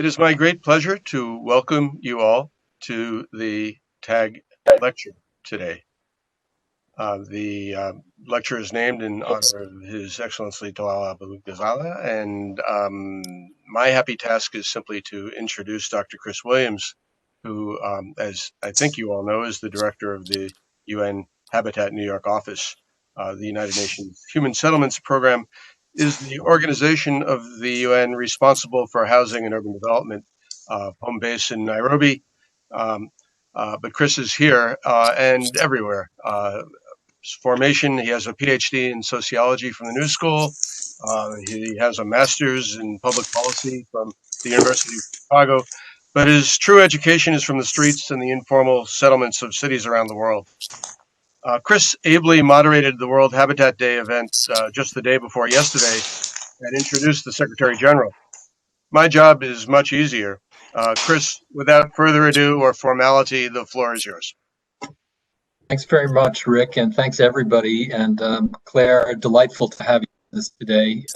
It is my great pleasure to welcome you all to the TAG lecture today. The lecture is named in honor of His Excellency Talal Abu-Ghazaleh, and my happy task is simply to introduce Dr. Chris Williams, who, as I think you all know, is the director of the UN Habitat New York office. The United Nations Human Settlements Program is the organization of the UN responsible for housing and urban development, home base in Nairobi. But Chris is here and everywhere. Formation, he has a Ph.D. in sociology from the New School. He has a master's in public policy from the University of Chicago. But his true education is from the streets and the informal settlements of cities around the world. Chris ably moderated the World Habitat Day event just the day before yesterday and introduced the Secretary General. My job is much easier. Chris, without further ado or formality, the floor is yours. Thanks very much, Rick, and thanks everybody. And Claire, delightful to have you with us today.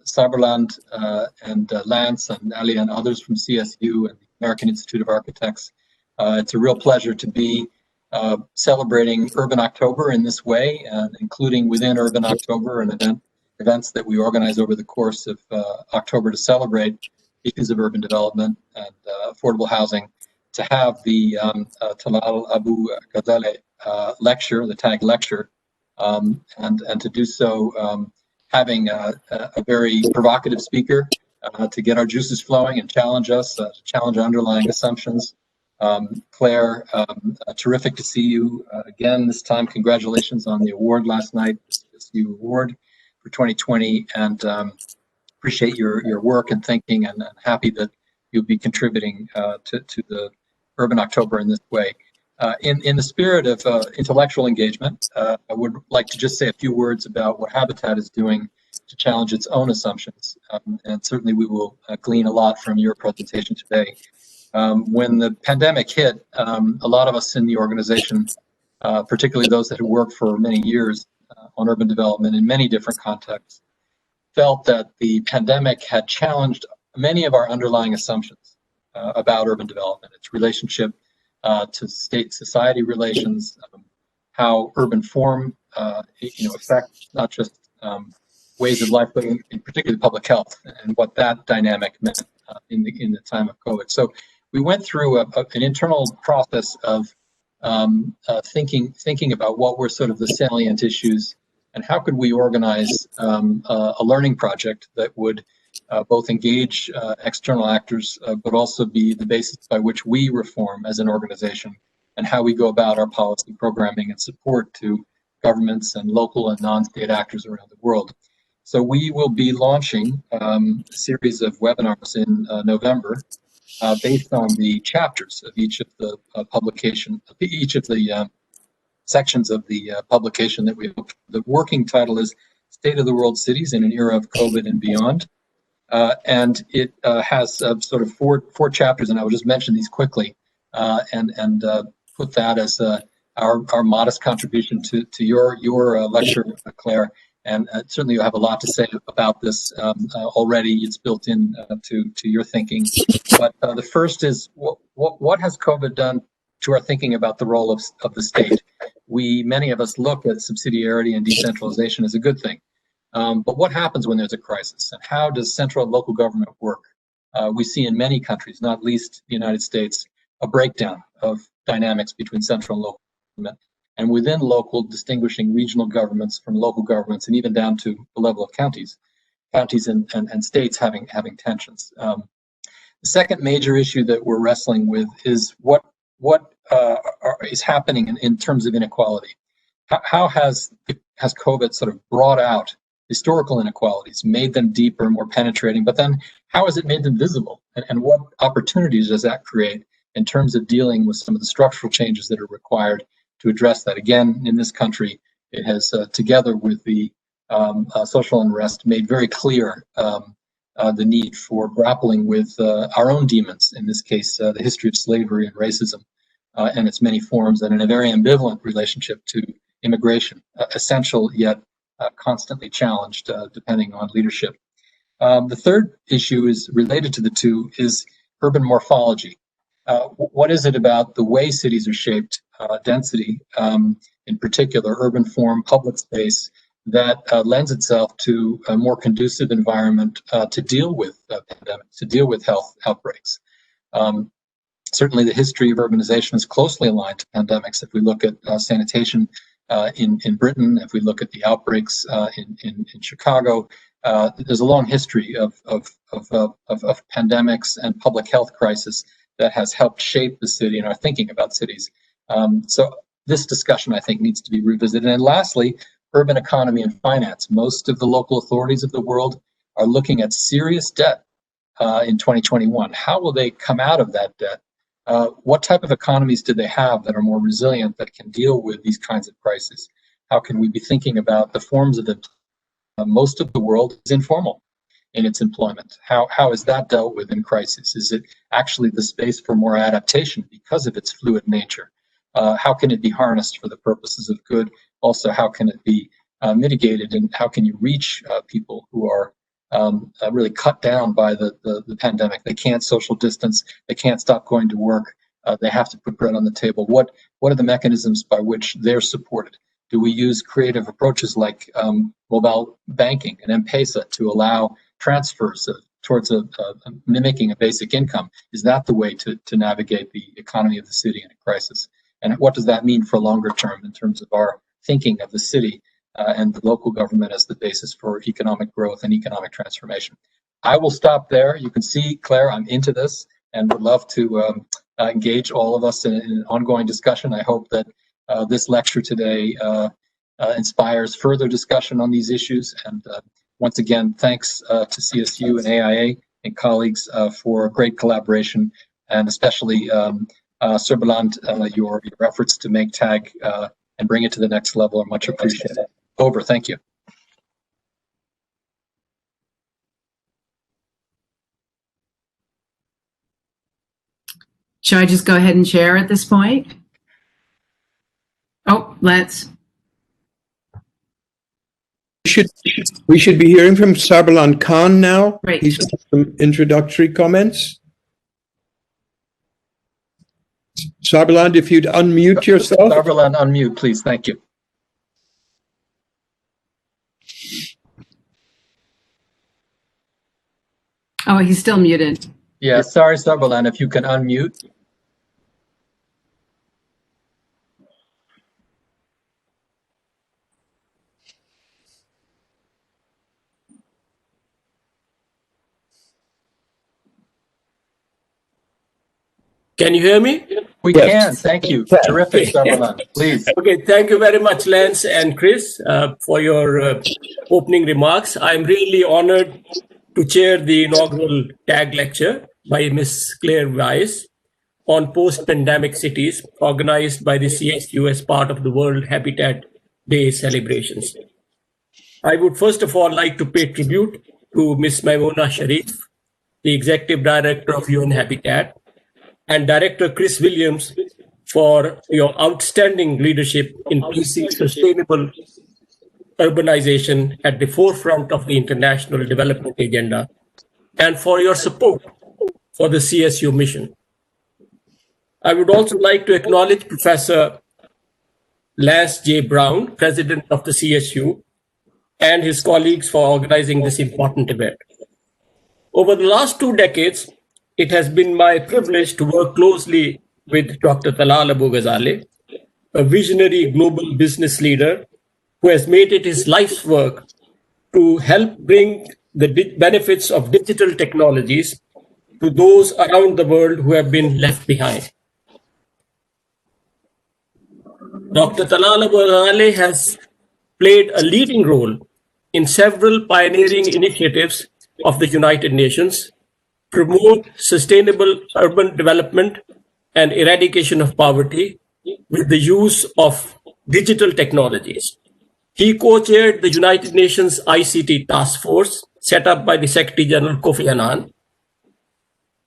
Cyberland and Lance and Ali and others from CSU and the American Institute of Architects. It's a real pleasure to be celebrating Urban October in this way, including within Urban October and events that we organize over the course of October to celebrate issues of urban development and affordable housing. To have the Talal Abu-Ghazaleh lecture, the TAG lecture, and to do so having a very provocative speaker to get our juices flowing and challenge us, to challenge underlying assumptions. Claire, terrific to see you again this time. Congratulations on the award last night, the CSU award for 2020, and appreciate your work and thinking, and happy that you'll be contributing to the Urban October in this way. In the spirit of intellectual engagement, I would like to just say a few words about what Habitat is doing to challenge its own assumptions, and certainly we will glean a lot from your presentation today. When the pandemic hit, a lot of us in the organization, particularly those that had worked for many years on urban development in many different contexts, felt that the pandemic had challenged many of our underlying assumptions about urban development, its relationship to state-society relations, how urban form, affect not just ways of life, but in particular public health, and what that dynamic meant in the time of COVID. So we went through an internal process of thinking about what were sort of the salient issues, and how could we organize a learning project that would both engage external actors, but also be the basis by which we reform as an organization, and how we go about our policy programming and support to governments and local and non-state actors around the world. So we will be launching a series of webinars in November based on the chapters of each of the sections of the publication that we hope. The working title is State of the World Cities in an Era of COVID and Beyond. And it has sort of four chapters, and I will just mention these quickly and put that as our modest contribution to your lecture, Claire. And certainly you have a lot to say about this already. It's built in to your thinking. But the first is what has COVID done to our thinking about the role of the state? Many of us look at subsidiarity and decentralization as a good thing. But what happens when there's a crisis, and how does central and local government work? We see in many countries, not least the United States, a breakdown of dynamics between central and local government, and within local, distinguishing regional governments from local governments, and even down to the level of counties and states having tensions. The second major issue that we're wrestling with is what is happening in terms of inequality. How has COVID sort of brought out historical inequalities, made them deeper, more penetrating, but then how has it made them visible? And what opportunities does that create in terms of dealing with some of the structural changes that are required to address that? Again, in this country, it has, together with the social unrest, made very clear the need for grappling with our own demons, in this case, the history of slavery and racism and its many forms, and in a very ambivalent relationship to immigration, essential yet constantly challenged depending on leadership. The third issue is related to the two is urban morphology. What is it about the way cities are shaped, density in particular, urban form, public space, that lends itself to a more conducive environment to deal with pandemics, to deal with health outbreaks? Certainly the history of urbanization is closely aligned to pandemics. If we look at sanitation in Britain, if we look at the outbreaks in Chicago, there's a long history of pandemics and public health crisis that has helped shape the city and our thinking about cities. So this discussion, I think, needs to be revisited. And lastly, urban economy and finance. Most of the local authorities of the world are looking at serious debt in 2021. How will they come out of that debt? What type of economies do they have that are more resilient, that can deal with these kinds of crises? How can we be thinking about the forms of it? Most of the world is informal in its employment. How is that dealt with in crisis? Is it actually the space for more adaptation because of its fluid nature? How can it be harnessed for the purposes of good? Also, how can it be mitigated, and how can you reach people who are really cut down by the pandemic? They can't social distance, they can't stop going to work, they have to put bread on the table. What are the mechanisms by which they're supported? Do we use creative approaches like mobile banking and M-Pesa to allow transfers towards mimicking a basic income? Is that the way to navigate the economy of the city in a crisis? And what does that mean for longer term in terms of our thinking of the city and the local government as the basis for economic growth and economic transformation? I will stop there. You can see, Claire, I'm into this and would love to engage all of us in an ongoing discussion. I hope that this lecture today inspires further discussion on these issues. And once again, thanks to CSU and AIA and colleagues for great collaboration, and especially Serbaland, your efforts to make TAG and bring it to the next level are much appreciated. Over, thank you. Should I just go ahead and share at this point? Oh, let's. We should be hearing from Sarbalan Khan now. Right. He's got some introductory comments. Sarbalan, if you'd unmute yourself. Sarbalan, unmute, please. Thank you. Oh, he's still muted. Yeah, sorry, Sarbalan, if you can unmute. Can you hear me? We can, thank you. Terrific, Sarbalan, please. Okay, thank you very much, Lance and Chris, for your opening remarks. I'm really honored to chair the inaugural TAG lecture by Ms. Claire Weisz on post-pandemic cities, organized by the CSU as part of the World Habitat Day celebrations. I would first of all like to pay tribute to Ms. Maimona Sharif, the Executive Director of UN Habitat, and Director Chris Williams for your outstanding leadership in placing sustainable urbanization at the forefront of the international development agenda, and for your support for the CSU mission. I would also like to acknowledge Professor Lance J. Brown, President of the CSU, and his colleagues for organizing this important event. Over the last 2 decades, it has been my privilege to work closely with Dr. Talal Abu-Ghazaleh, a visionary global business leader who has made it his life's work to help bring the benefits of digital technologies to those around the world who have been left behind. Dr. Talal Abu-Ghazaleh has played a leading role in several pioneering initiatives of the United Nations, promote sustainable urban development and eradication of poverty with the use of digital technologies. He co-chaired the United Nations ICT task force set up by the Secretary General Kofi Annan.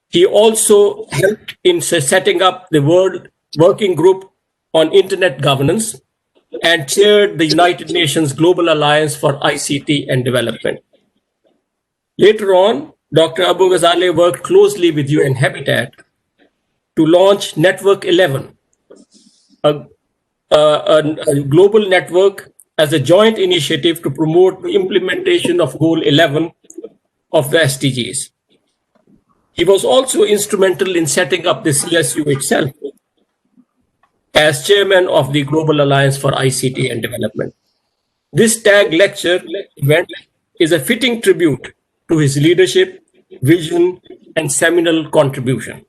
He also helped in setting up the World Working Group on Internet Governance and chaired the United Nations Global Alliance for ICT and Development. Later on, Dr. Abu-Ghazaleh worked closely with UN Habitat to launch Network 11, a global network as a joint initiative to promote the implementation of Goal 11 of the SDGs. He was also instrumental in setting up the CSU itself as chairman of the Global Alliance for ICT and Development. This tag lecture event is a fitting tribute to his leadership, vision, and seminal contribution.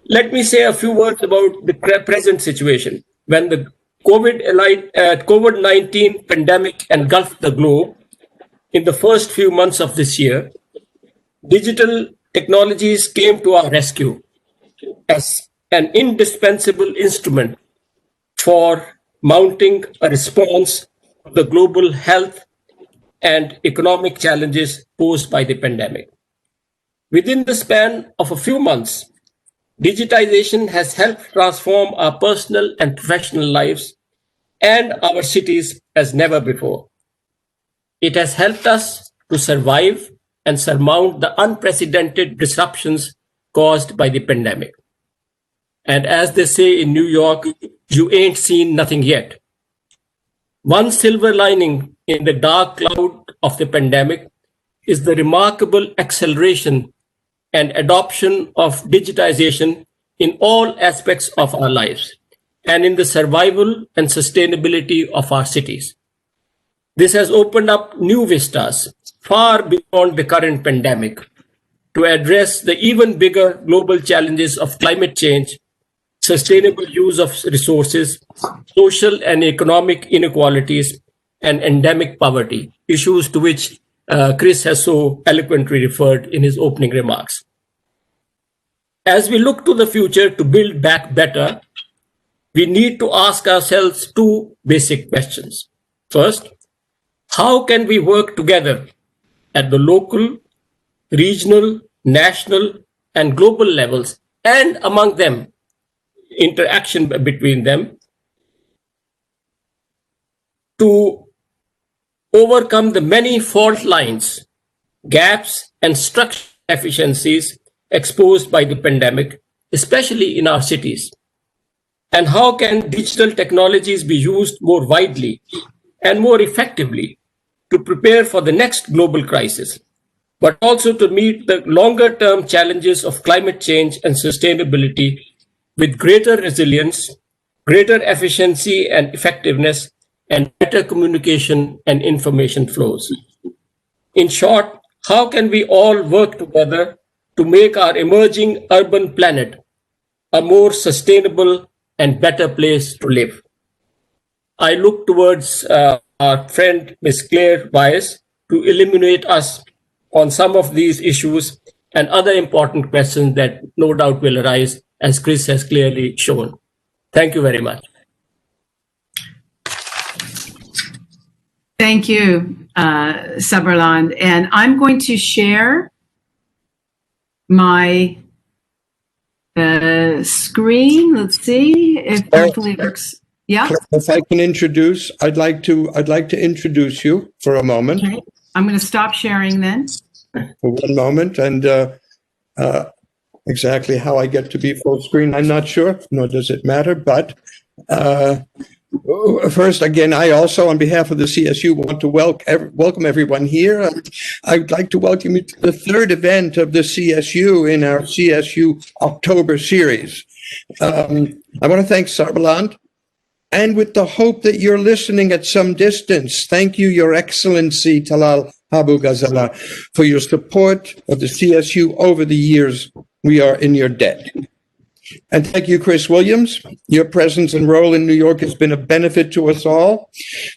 Let me say a few words about the present situation. When the COVID-19 pandemic engulfed the globe in the first few months of this year, digital technologies came to our rescue as an indispensable instrument for mounting a response to the global health and economic challenges posed by the pandemic. Within the span of a few months, digitization has helped transform our personal and professional lives and our cities as never before. It has helped us to survive and surmount the unprecedented disruptions caused by the pandemic. And as they say in New York, you ain't seen nothing yet. One silver lining in the dark cloud of the pandemic is the remarkable acceleration and adoption of digitization in all aspects of our lives and in the survival and sustainability of our cities. This has opened up new vistas far beyond the current pandemic to address the even bigger global challenges of climate change, sustainable use of resources, social and economic inequalities, and endemic poverty, issues to which Chris has so eloquently referred in his opening remarks. As we look to the future to build back better, we need to ask ourselves two basic questions. First, how can we work together at the local, regional, national, and global levels, and among them, interaction between them, to overcome the many fault lines, gaps, and structural efficiencies exposed by the pandemic, especially in our cities? And how can digital technologies be used more widely and more effectively to prepare for the next global crisis, but also to meet the longer-term challenges of climate change and sustainability with greater resilience, greater efficiency and effectiveness, and better communication and information flows? In short, how can we all work together to make our emerging urban planet a more sustainable and better place to live? I look towards our friend Ms. Claire Weisz to illuminate us on some of these issues and other important questions that no doubt will arise, as Chris has clearly shown. Thank you very much. Thank you, Sabarland. And I'm going to share my screen. Let's see if hopefully it works. Yeah. If I can introduce, I'd like to introduce you for a moment. Okay. I'm going to stop sharing then. For one moment, and exactly how I get to be full screen, I'm not sure, nor does it matter. But first, again, I also, on behalf of the CSU, want to welcome everyone here. I'd like to welcome you to the third event of the CSU in our CSU October series. I want to thank Sarbaland, and with the hope that you're listening at some distance, thank you, Your Excellency Talal Abu-Ghazaleh, for your support of the CSU over the years. We are in your debt. And thank you, Chris Williams. Your presence and role in New York has been a benefit to us all.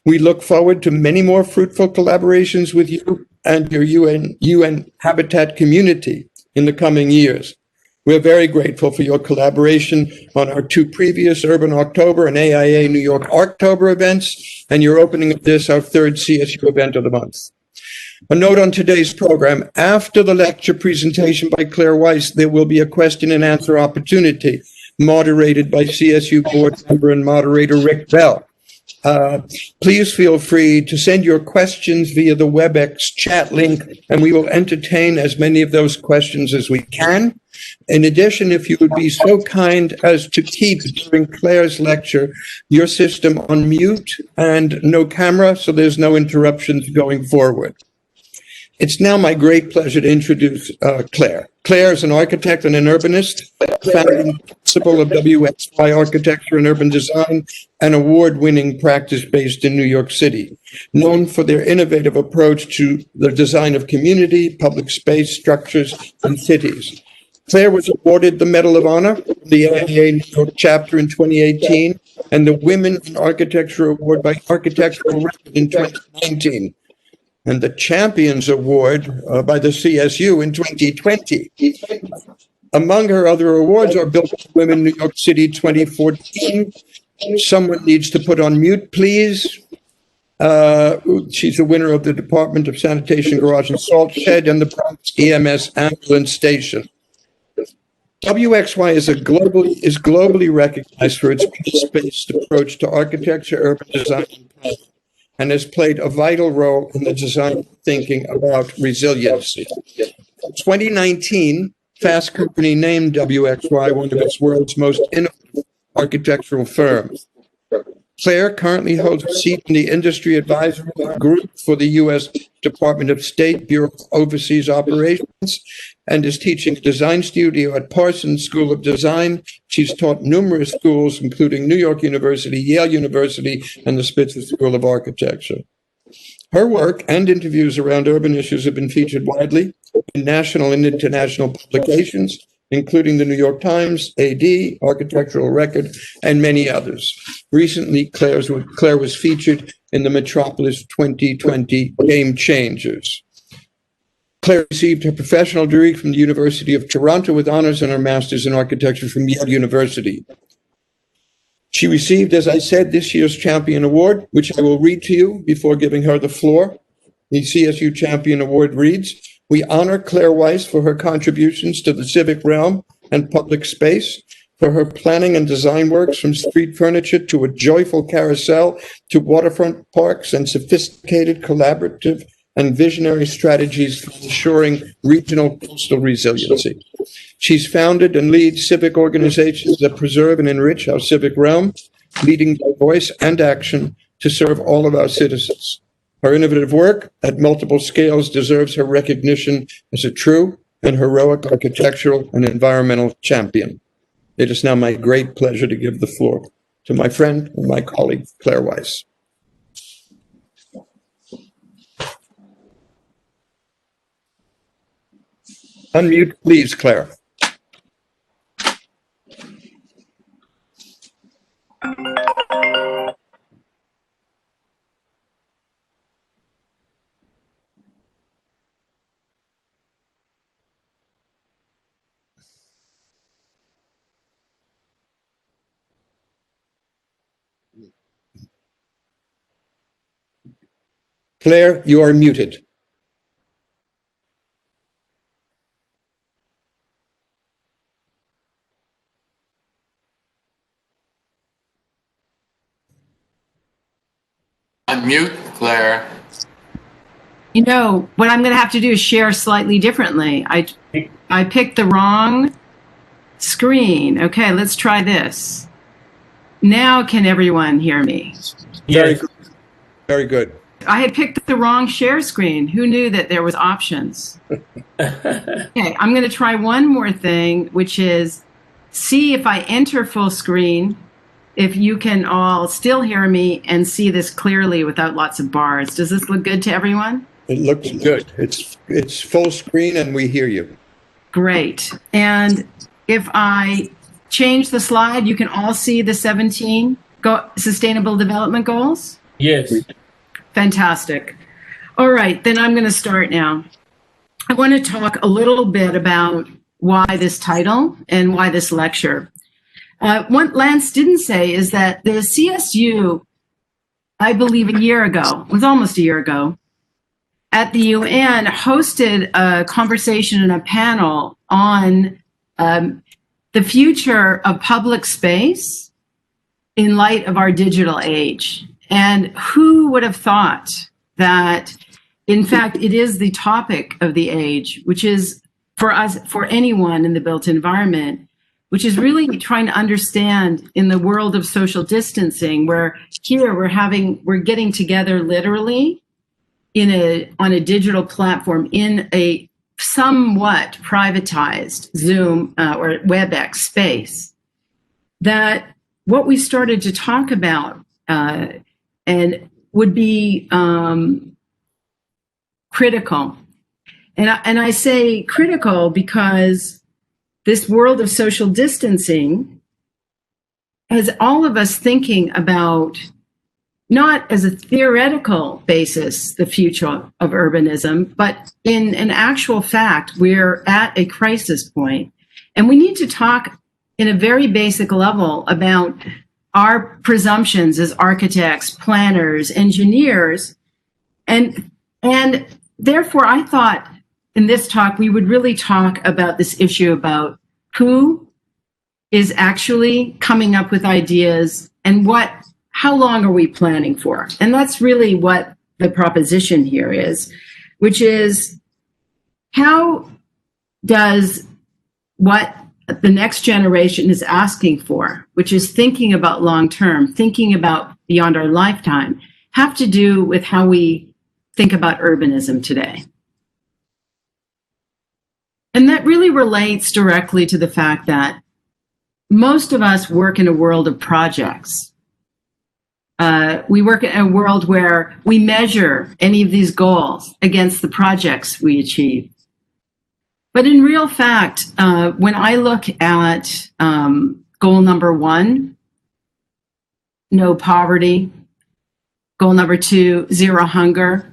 We look forward to many more fruitful collaborations with you and your UN Habitat community in the coming years. We're very grateful for your collaboration on our two previous Urban October and AIA New York October events, and your opening of this, our third CSU event of the month. A note on today's program: after the lecture presentation by Claire Weisz, there will be a question and answer opportunity moderated by CSU board member and moderator Rick Bell. Please feel free to send your questions via the WebEx chat link, and we will entertain as many of those questions as we can. In addition, if you would be so kind as to keep, during Claire's lecture, your system on mute and no camera, so there's no interruptions going forward. It's now my great pleasure to introduce Claire. Claire is an architect and an urbanist, founding principal of WXY Architecture and Urban Design, an award-winning practice based in New York City, known for their innovative approach to the design of community, public space, structures, and cities. Claire was awarded the Medal of Honor from the AIA New York chapter in 2018 and the Women in Architecture Award by Architectural Record in 2019. And the Champions Award by the CSU in 2020. Among her other awards are Built for Women New York City 2014. Someone needs to put on mute, please. She's a winner of the Department of Sanitation Garage and Salt Shed and the Bronx EMS Ambulance Station. WXY is globally recognized for its place-based approach to architecture, urban design, and planning, and has played a vital role in the design thinking about resiliency. In 2019, Fast Company named WXY one of its world's most innovative architectural firms. Claire currently holds a seat in the Industry Advisory Group for the U.S. Department of State Bureau of Overseas Operations and is teaching design studio at Parsons School of Design. She's taught numerous schools, including New York University, Yale University, and the Spitzer School of Architecture. Her work and interviews around urban issues have been featured widely in national and international publications, including the New York Times, AD, Architectural Record, and many others. Recently, Claire was featured in the Metropolis 2020 Game Changers. Claire received her professional degree from the University of Toronto with honors and her master's in architecture from Yale University. She received, as I said, this year's Champion Award, which I will read to you before giving her the floor. The CSU Champion Award reads, "We honor Claire Weisz for her contributions to the civic realm and public space, for her planning and design works from street furniture to a joyful carousel to waterfront parks and sophisticated collaborative and visionary strategies for ensuring regional coastal resiliency. She's founded and leads civic organizations that preserve and enrich our civic realm, leading by voice and action to serve all of our citizens. Her innovative work at multiple scales deserves her recognition as a true and heroic architectural and environmental champion. It is now my great pleasure to give the floor to my friend and my colleague, Claire Weisz." Unmute, please, Claire. Claire, you are muted. Unmute, Claire. You know, what I'm going to have to do is share slightly differently. I picked the wrong screen. Okay, let's try this. Now can everyone hear me? Very good. Very good. I had picked the wrong share screen. Who knew that there was options? Okay, I'm going to try one more thing, which is see if I enter full screen, if you can all still hear me and see this clearly without lots of bars. Does this look good to everyone? It looks good. It's full screen and we hear you. Great. And if I change the slide, you can all see the 17 Sustainable Development Goals? Yes. Fantastic. All right, then I'm going to start now. I want to talk a little bit about why this title and why this lecture. What Lance didn't say is that the CSU, I believe a year ago, it was almost a year ago, at the UN hosted a conversation and a panel on the future of public space in light of our digital age. And who would have thought that, in fact, it is the topic of the age, which is for us, for anyone in the built environment, which is really trying to understand in the world of social distancing, where here we're getting together literally on a digital platform in a somewhat privatized Zoom or WebEx space, that what we started to talk about and would be critical. And I say critical because this world of social distancing has all of us thinking about, not as a theoretical basis, the future of urbanism, but in an actual fact, we're at a crisis point. And we need to talk in a very basic level about our presumptions as architects, planners, engineers. And therefore, I thought in this talk, we would really talk about this issue about who is actually coming up with ideas and how long are we planning for? And that's really what the proposition here is, which is, how does what the next generation is asking for, which is thinking about long-term, thinking about beyond our lifetime, have to do with how we think about urbanism today? And that really relates directly to the fact that most of us work in a world of projects. We work in a world where we measure any of these goals against the projects we achieve. But in real fact, when I look at goal number 1, no poverty, goal number 2, zero hunger,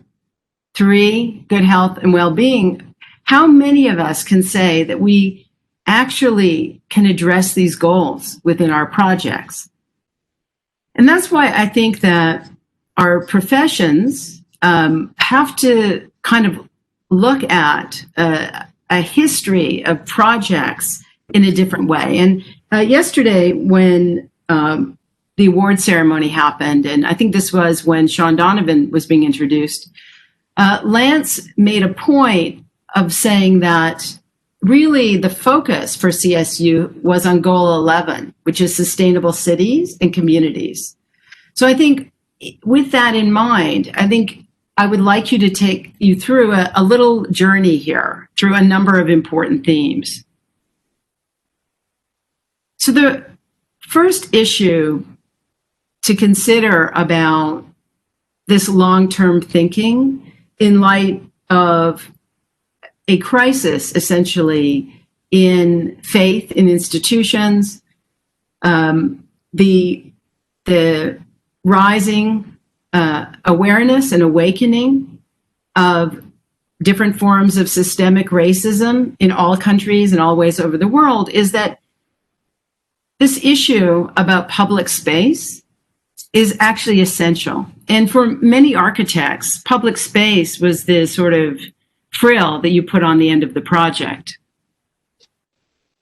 3, good health and well-being, how many of us can say that we actually can address these goals within our projects? And that's why I think that our professions have to kind of look at a history of projects in a different way. And yesterday, when the award ceremony happened, and I think this was when Sean Donovan was being introduced, Lance made a point of saying that really the focus for CSU was on goal 11, which is sustainable cities and communities. So I think with that in mind, I think I would like you to take you through a little journey here through a number of important themes. So the first issue to consider about this long-term thinking in light of a crisis, essentially, in faith in institutions, the rising awareness and awakening of different forms of systemic racism in all countries and all ways over the world, is that this issue about public space is actually essential. And for many architects, public space was the sort of frill that you put on the end of the project.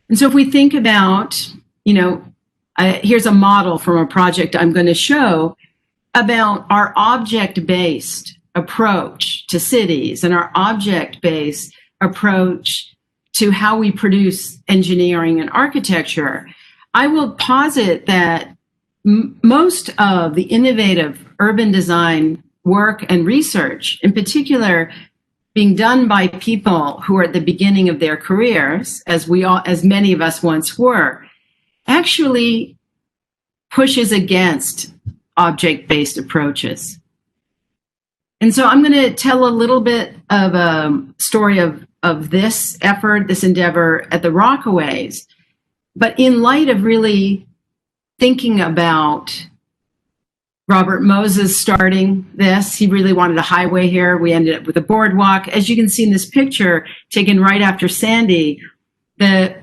And so if we think about, here's a model from a project I'm going to show about our object-based approach to cities and our object-based approach to how we produce engineering and architecture, I will posit that most of the innovative urban design work and research, in particular, being done by people who are at the beginning of their careers, as many of us once were, actually pushes against object-based approaches. And so I'm going to tell a little bit of a story of this effort, this endeavor at the Rockaways, but in light of really thinking about Robert Moses starting this. He really wanted a highway here. We ended up with a boardwalk. As you can see in this picture, taken right after Sandy, the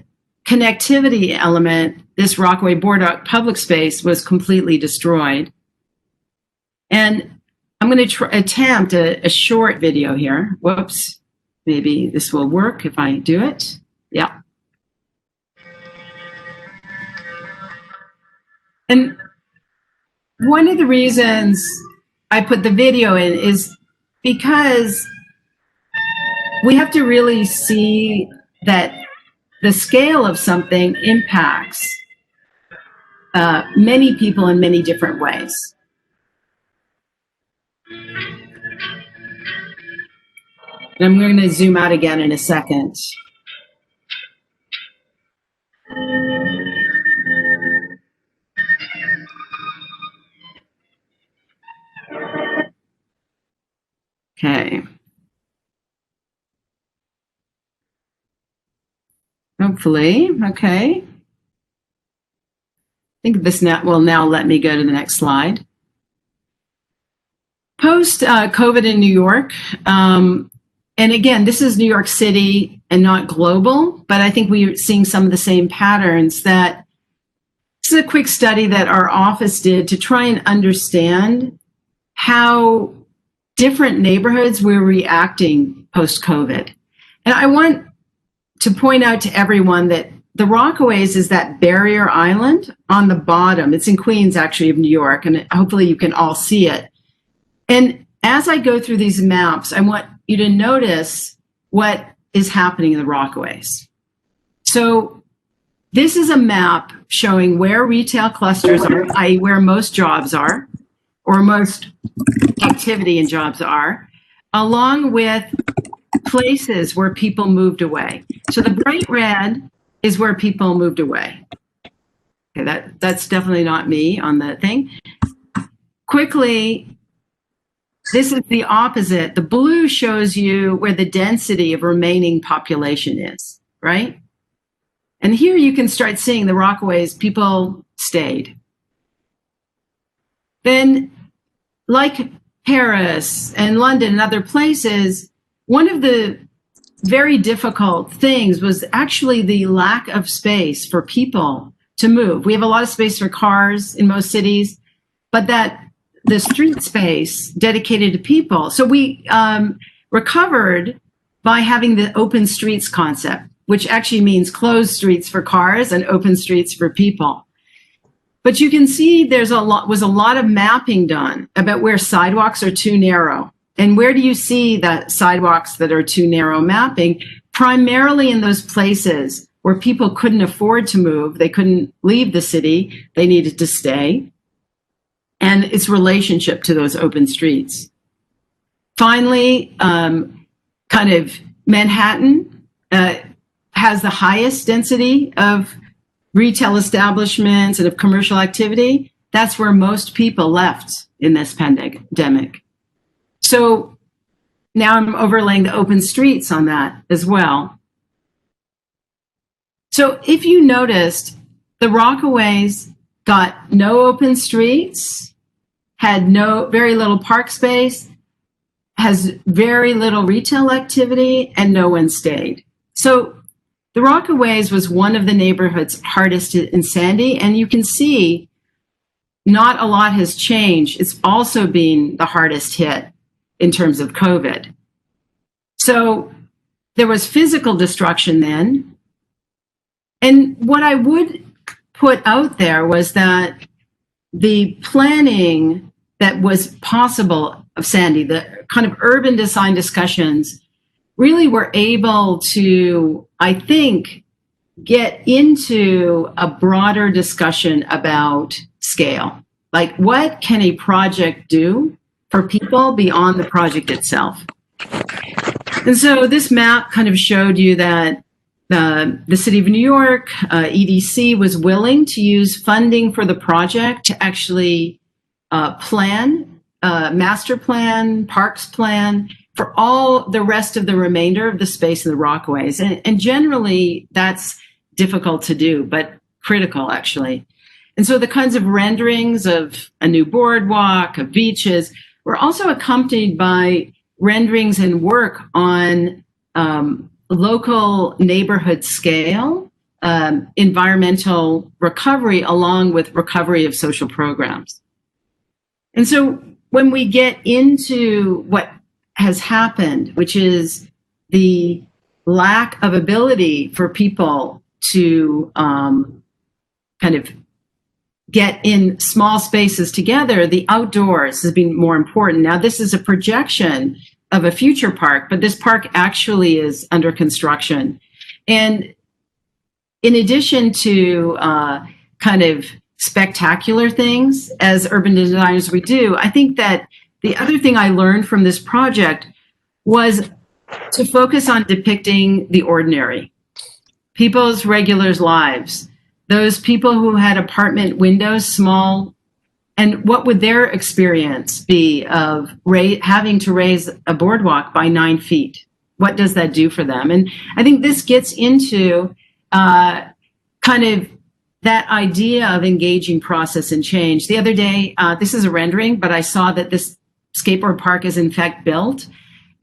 connectivity element, this Rockaway boardwalk public space, was completely destroyed. And I'm going to attempt a short video here. Whoops. Maybe this will work if I do it. Yeah. And one of the reasons I put the video in is because we have to really see that the scale of something impacts many people in many different ways. And I'm going to zoom out again in a second. Okay. Hopefully, okay. I think this will now let me go to the next slide. Post COVID in New York, and again, this is New York City and not global, but I think we're seeing some of the same patterns. That this is a quick study that our office did to try and understand how different neighborhoods were reacting post-COVID. And I want to point out to everyone that the Rockaways is that barrier island on the bottom. It's in Queens, actually, of New York, and hopefully you can all see it. And as I go through these maps, I want you to notice what is happening in the Rockaways. So this is a map showing where retail clusters are, i.e. where most jobs are, or most activity and jobs are, along with places where people moved away. So the bright red is where people moved away. Okay, that's definitely not me on the thing. Quickly, this is the opposite. The blue shows you where the density of remaining population is, right? And here you can start seeing the Rockaways, people stayed. Then, like Paris and London and other places, one of the very difficult things was actually the lack of space for people to move. We have a lot of space for cars in most cities, but that the street space dedicated to people. So we recovered by having the open streets concept, which actually means closed streets for cars and open streets for people. But you can see was a lot of mapping done about where sidewalks are too narrow. And where do you see the sidewalks that are too narrow mapping? Primarily in those places where people couldn't afford to move, they couldn't leave the city, they needed to stay, and its relationship to those open streets. Finally, kind of Manhattan has the highest density of retail establishments and of commercial activity. That's where most people left in this pandemic. So now I'm overlaying the open streets on that as well. So if you noticed, the Rockaways got no open streets, had very little park space, has very little retail activity, and no one stayed. So the Rockaways was one of the neighborhoods hardest hit in Sandy, and you can see not a lot has changed. It's also been the hardest hit in terms of COVID. So there was physical destruction then. And what I would put out there was that the planning that was possible of Sandy, the kind of urban design discussions, really were able to, I think, get into a broader discussion about scale. Like, what can a project do for people beyond the project itself? And so this map kind of showed you that the City of New York, EDC, was willing to use funding for the project to actually plan, master plan, parks plan, for all the rest of the remainder of the space in the Rockaways. And generally, that's difficult to do, but critical, actually. And so the kinds of renderings of a new boardwalk, of beaches, were also accompanied by renderings and work on local neighborhood scale, environmental recovery, along with recovery of social programs. And so when we get into what has happened, which is the lack of ability for people to kind of get in small spaces together, the outdoors has been more important. Now, this is a projection of a future park, but this park actually is under construction. And in addition to kind of spectacular things as urban designers we do, I think that the other thing I learned from this project was to focus on depicting the ordinary, people's regular lives, those people who had apartment windows, small, and what would their experience be of having to raise a boardwalk by 9 feet? What does that do for them? And I think this gets into kind of that idea of engaging process and change. The other day, this is a rendering, but I saw that this skateboard park is in fact built,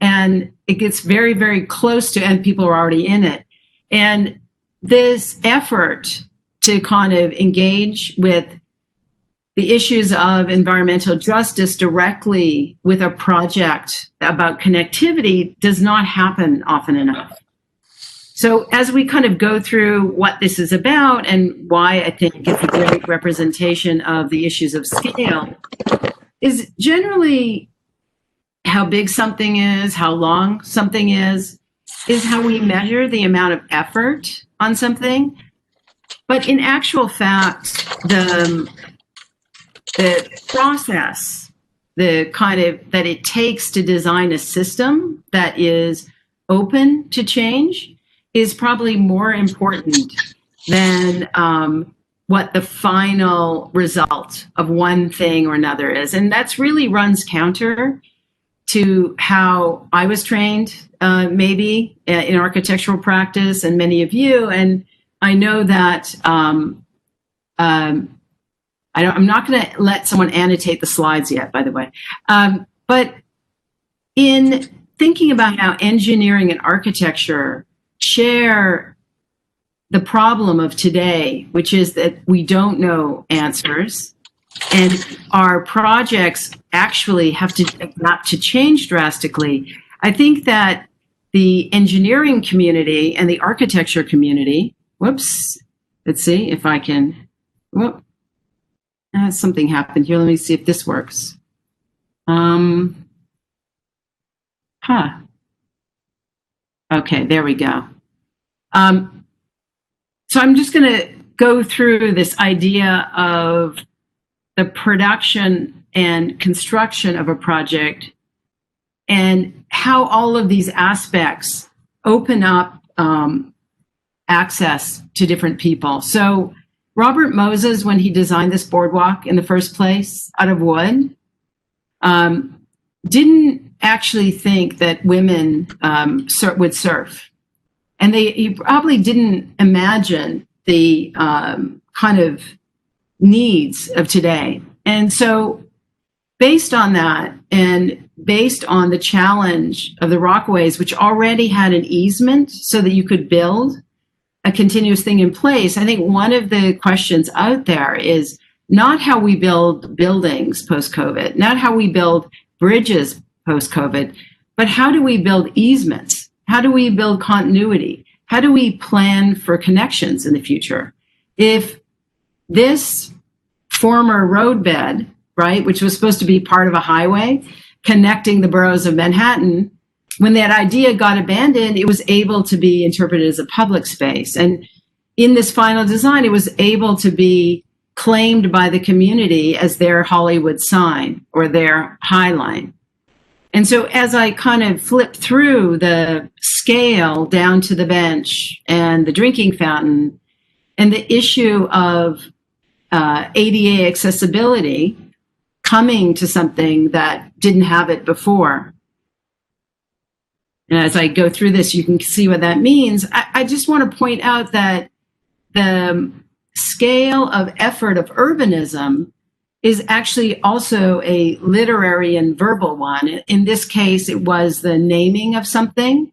and it gets very, very close to, and people are already in it. And this effort to kind of engage with the issues of environmental justice directly with a project about connectivity does not happen often enough. So as we kind of go through what this is about and why I think it's a great representation of the issues of scale, is generally how big something is, how long something is how we measure the amount of effort on something. But in actual fact, the process, the kind of that it takes to design a system that is open to change is probably more important than what the final result of one thing or another is. And that's really runs counter to how I was trained, maybe in architectural practice, and many of you. And I know that I'm not going to let someone annotate the slides yet, by the way. But in thinking about how engineering and architecture share the problem of today, which is that we don't know answers, and our projects actually have to adapt to change drastically, I think that the engineering community and the architecture community, let's see if I can, something happened here. Let me see if this works. Okay, there we go. So I'm just going to go through this idea of the production and construction of a project and how all of these aspects open up access to different people. So Robert Moses, when he designed this boardwalk in the first place out of wood, didn't actually think that women would surf. And he probably didn't imagine the kind of needs of today. And so based on that, and based on the challenge of the Rockaways, which already had an easement so that you could build a continuous thing in place, I think one of the questions out there is not how we build buildings post-COVID, not how we build bridges post-COVID, but how do we build easements? How do we build continuity? How do we plan for connections in the future? If this former roadbed, right, which was supposed to be part of a highway connecting the boroughs of Manhattan, when that idea got abandoned, it was able to be interpreted as a public space. And in this final design, it was able to be claimed by the community as their Hollywood sign or their High Line. And so as I kind of flipped through the scale down to the bench and the drinking fountain and the issue of ADA accessibility coming to something that didn't have it before. And as I go through this, you can see what that means. I just want to point out that the scale of effort of urbanism is actually also a literary and verbal one. In this case, it was the naming of something.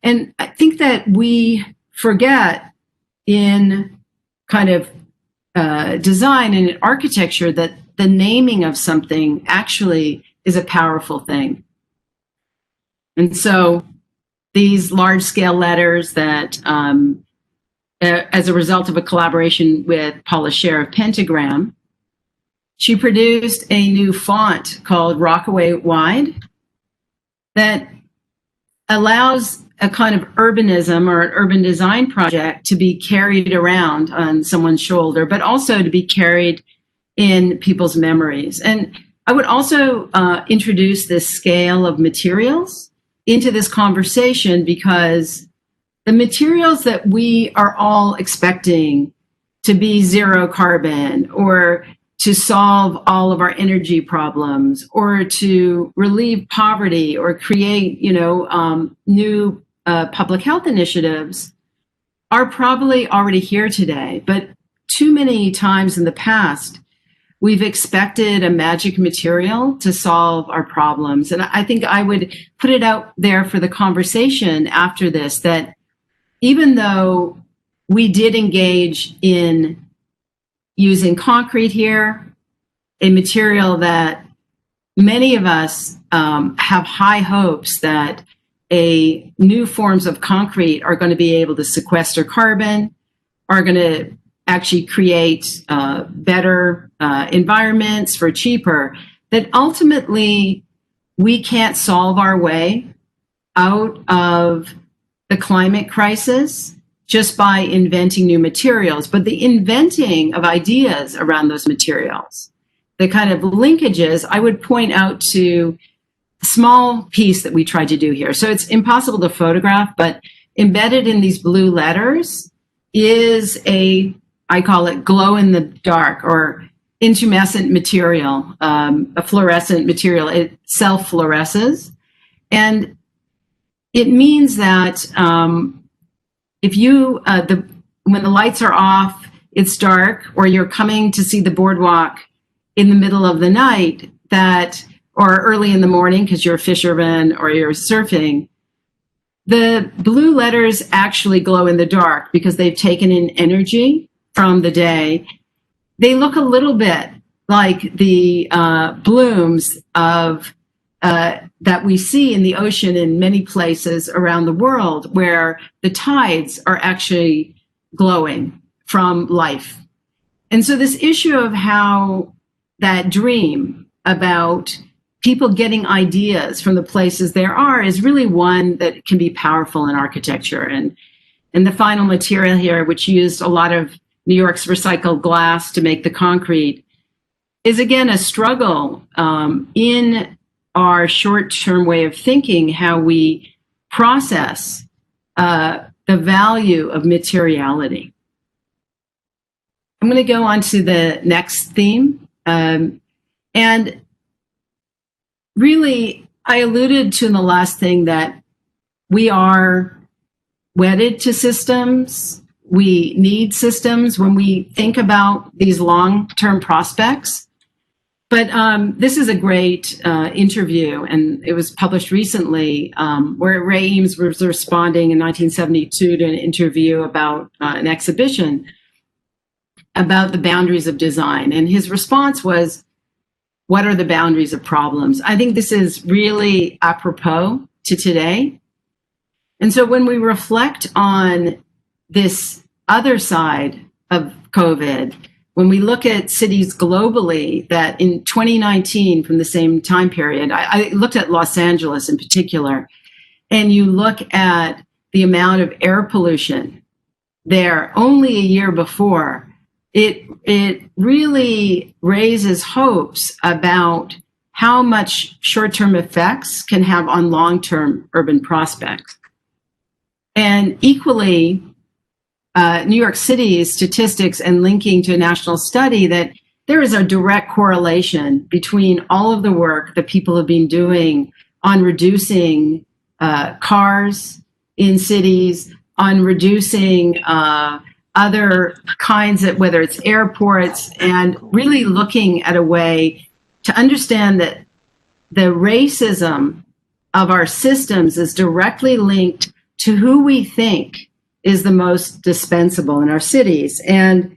And I think that we forget in kind of design and in architecture that the naming of something actually is a powerful thing. And so these large scale letters that as a result of a collaboration with Paula Scher of Pentagram, she produced a new font called Rockaway Wide that allows a kind of urbanism or an urban design project to be carried around on someone's shoulder, but also to be carried in people's memories. And I would also introduce this scale of materials into this conversation, because the materials that we are all expecting to be zero carbon, or to solve all of our energy problems, or to relieve poverty, or create, new public health initiatives, are probably already here today. But too many times in the past, we've expected a magic material to solve our problems. And I think I would put it out there for the conversation after this, that even though we did engage in using concrete here, a material that many of us have high hopes that new forms of concrete are going to be able to sequester carbon, are going to actually create better environments for cheaper, that ultimately we can't solve our way out of the climate crisis just by inventing new materials. But the inventing of ideas around those materials, the kind of linkages, I would point out to a small piece that we tried to do here. So it's impossible to photograph, but embedded in these blue letters is I call it glow in the dark or intumescent material, a fluorescent material. It self-fluoresces. And it means that if you, when the lights are off, it's dark, or you're coming to see the boardwalk in the middle of the night, or early in the morning because you're a fisherman or you're surfing, the blue letters actually glow in the dark because they've taken in energy from the day. They look a little bit like the blooms of that we see in the ocean in many places around the world, where the tides are actually glowing from life. And so this issue of how that dream about people getting ideas from the places there are is really one that can be powerful in architecture. And the final material here, which used a lot of New York's recycled glass to make the concrete, is again a struggle in our short-term way of thinking, how we process the value of materiality. I'm going to go on to the next theme. And really, I alluded to in the last thing that we are wedded to systems. We need systems when we think about these long-term prospects. But this is a great interview, and it was published recently, where Ray Eames was responding in 1972 to an interview about an exhibition about the boundaries of design. And his response was, what are the boundaries of problems? I think this is really apropos to today. And so when we reflect on this other side of COVID, when we look at cities globally, that in 2019, from the same time period, I looked at Los Angeles in particular, and you look at the amount of air pollution there only a year before, it really raises hopes about how much short-term effects can have on long-term urban prospects. And equally, New York City's statistics and linking to a national study, that there is a direct correlation between all of the work that people have been doing on reducing cars in cities, on reducing other kinds of, whether it's airports, and really looking at a way to understand that the racism of our systems is directly linked to who we think is the most dispensable in our cities. And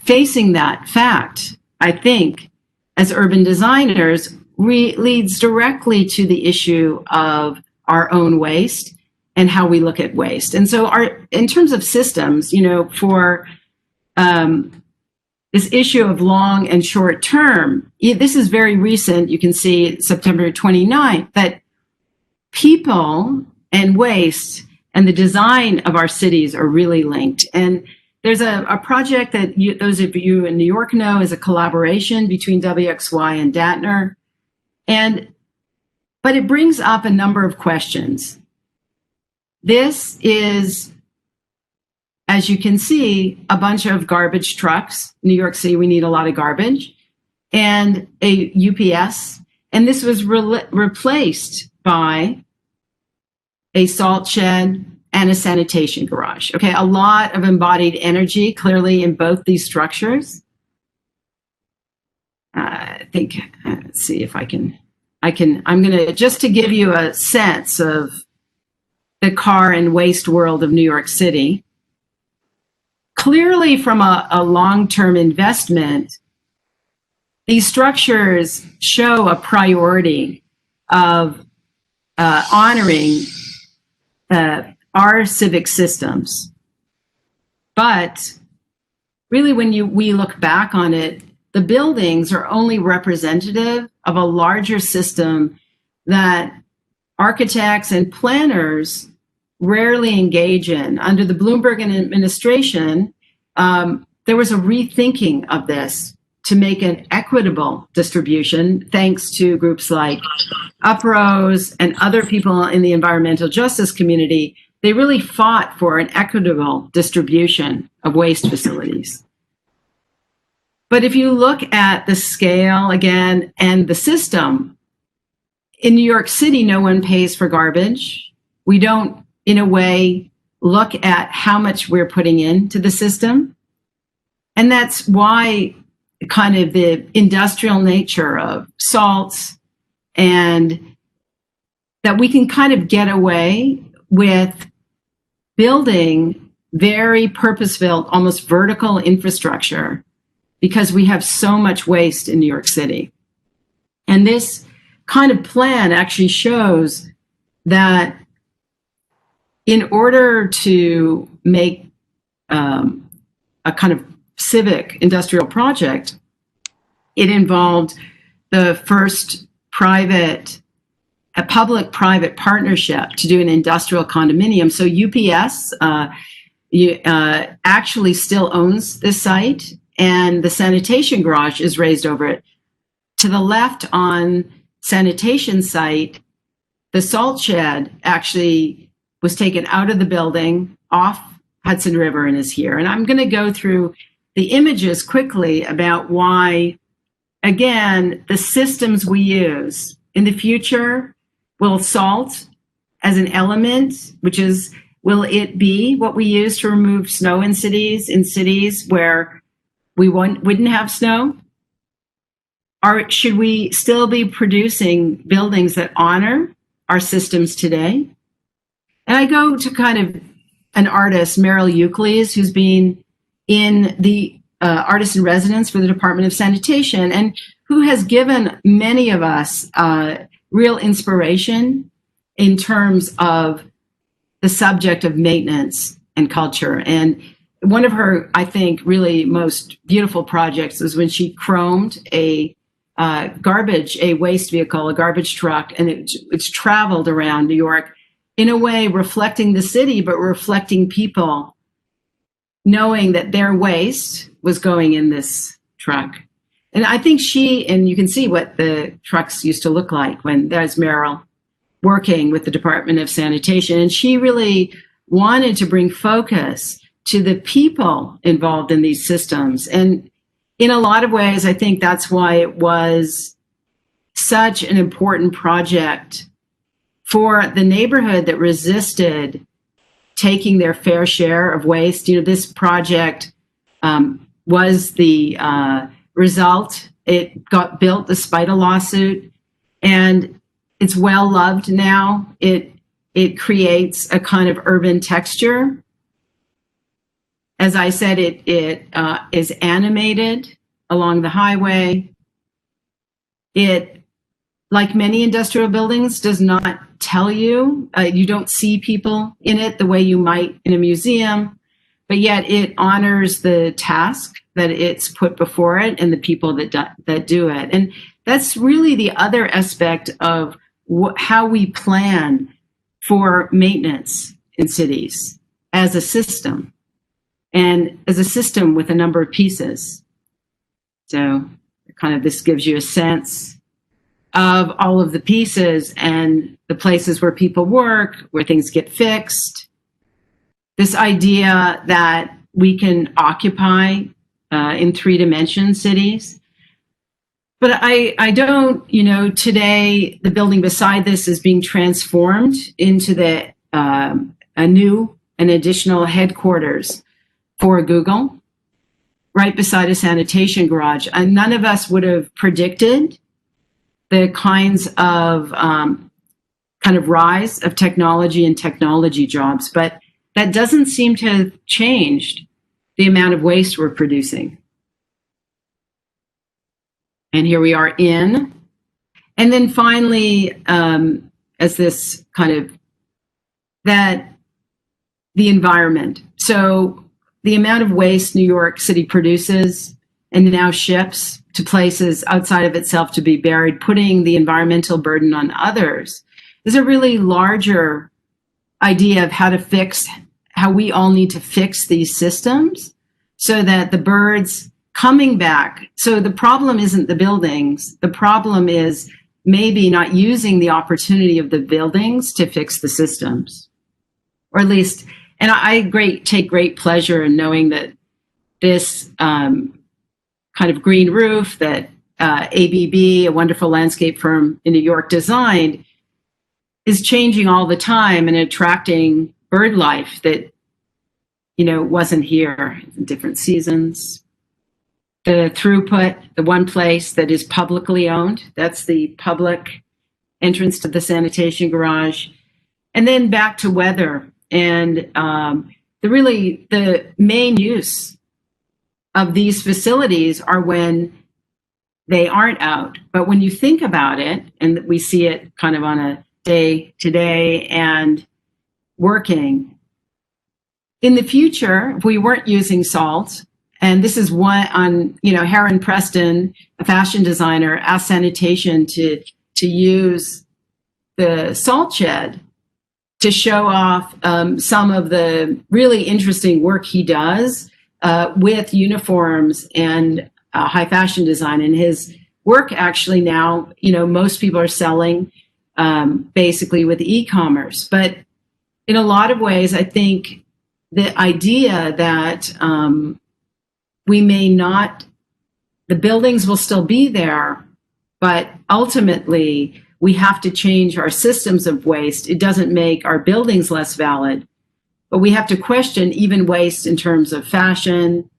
facing that fact, I think, as urban designers, leads directly to the issue of our own waste and how we look at waste. And so in terms of systems, for this issue of long and short term, this is very recent. You can see September 29th, that people and waste and the design of our cities are really linked. And there's a project that those of you in New York know is a collaboration between WXY and Datner. But it brings up a number of questions. This is, as you can see, a bunch of garbage trucks. New York City, we need a lot of garbage, and a UPS. And this was replaced by a salt shed and a sanitation garage. Okay, a lot of embodied energy clearly in both these structures. I think, let's see if I'm gonna, just to give you a sense of the car and waste world of New York City. Clearly from a long-term investment, these structures show a priority of honoring our civic systems. But really when we look back on it, the buildings are only representative of a larger system that architects and planners rarely engage in. Under the Bloomberg administration, there was a rethinking of this to make an equitable distribution, thanks to groups like UPROSE and other people in the environmental justice community. They really fought for an equitable distribution of waste facilities. But if you look at the scale again and the system, in New York City, no one pays for garbage. We don't, in a way, look at how much we're putting into the system. And that's why kind of the industrial nature of salts, and that we can kind of get away with building very purpose-built, almost vertical infrastructure, because we have so much waste in New York City. And this kind of plan actually shows that in order to make a kind of civic industrial project, it involved the first a public-private partnership to do an industrial condominium. So UPS actually still owns this site, and the sanitation garage is raised over it. To the left on sanitation site, the salt shed actually was taken out of the building off Hudson River and is here. And I'm going to go through the images quickly about why, again, the systems we use in the future will salt as an element, which is, will it be what we use to remove snow in cities where we wouldn't have snow? Or should we still be producing buildings that honor our systems today? And I go to kind of an artist, Meryl Euclides, who's been in the artist in residence for the Department of Sanitation, and who has given many of us real inspiration in terms of the subject of maintenance and culture. And one of her, I think, really most beautiful projects was when she chromed a waste vehicle, a garbage truck, and it's traveled around New York in a way reflecting the city, but reflecting people, knowing that their waste was going in this truck. And I think and you can see what the trucks used to look like when there's Meryl working with the Department of Sanitation. And she really wanted to bring focus to the people involved in these systems. And in a lot of ways, I think that's why it was such an important project for the neighborhood that resisted taking their fair share of waste. You know, this project was the result. It got built despite a lawsuit, and it's well loved now. It creates a kind of urban texture. As I said, it is animated along the highway. It, like many industrial buildings, does not tell you. You don't see people in it the way you might in a museum, but yet it honors the task that it's put before it and the people that do it. And that's really the other aspect of how we plan for maintenance in cities as a system, and as a system with a number of pieces. So kind of this gives you a sense of all of the pieces and the places where people work, where things get fixed. This idea that we can occupy in 3-dimension cities. But I don't, today the building beside this is being transformed into an additional headquarters for Google, right beside a sanitation garage. And none of us would have predicted the kinds of kind of rise of technology and technology jobs, but that doesn't seem to have changed the amount of waste we're producing. And here we are in. And then finally, as this kind of, that the environment. So the amount of waste New York City produces and now ships to places outside of itself to be buried, putting the environmental burden on others, is a really larger idea of how we all need to fix these systems so that the birds coming back. So the problem isn't the buildings. The problem is maybe not using the opportunity of the buildings to fix the systems, or at least, and I take great pleasure in knowing that this kind of green roof that ABB, a wonderful landscape firm in New York, designed is changing all the time and attracting bird life that, wasn't here in different seasons. The throughput, the one place that is publicly owned, that's the public entrance to the sanitation garage. And then back to weather. And the main use of these facilities are when they aren't out. But when you think about it, and we see it kind of on a day-to-day and working, in the future, if we weren't using salt, and this is one on, Heron Preston, a fashion designer, asked sanitation to use the salt shed to show off some of the really interesting work he does with uniforms and high fashion design. And his work actually now, most people are selling basically with e-commerce. But in a lot of ways, I think the idea that we may not, the buildings will still be there, but ultimately we have to change our systems of waste. It doesn't make our buildings less valid, but we have to question even waste in terms of fashion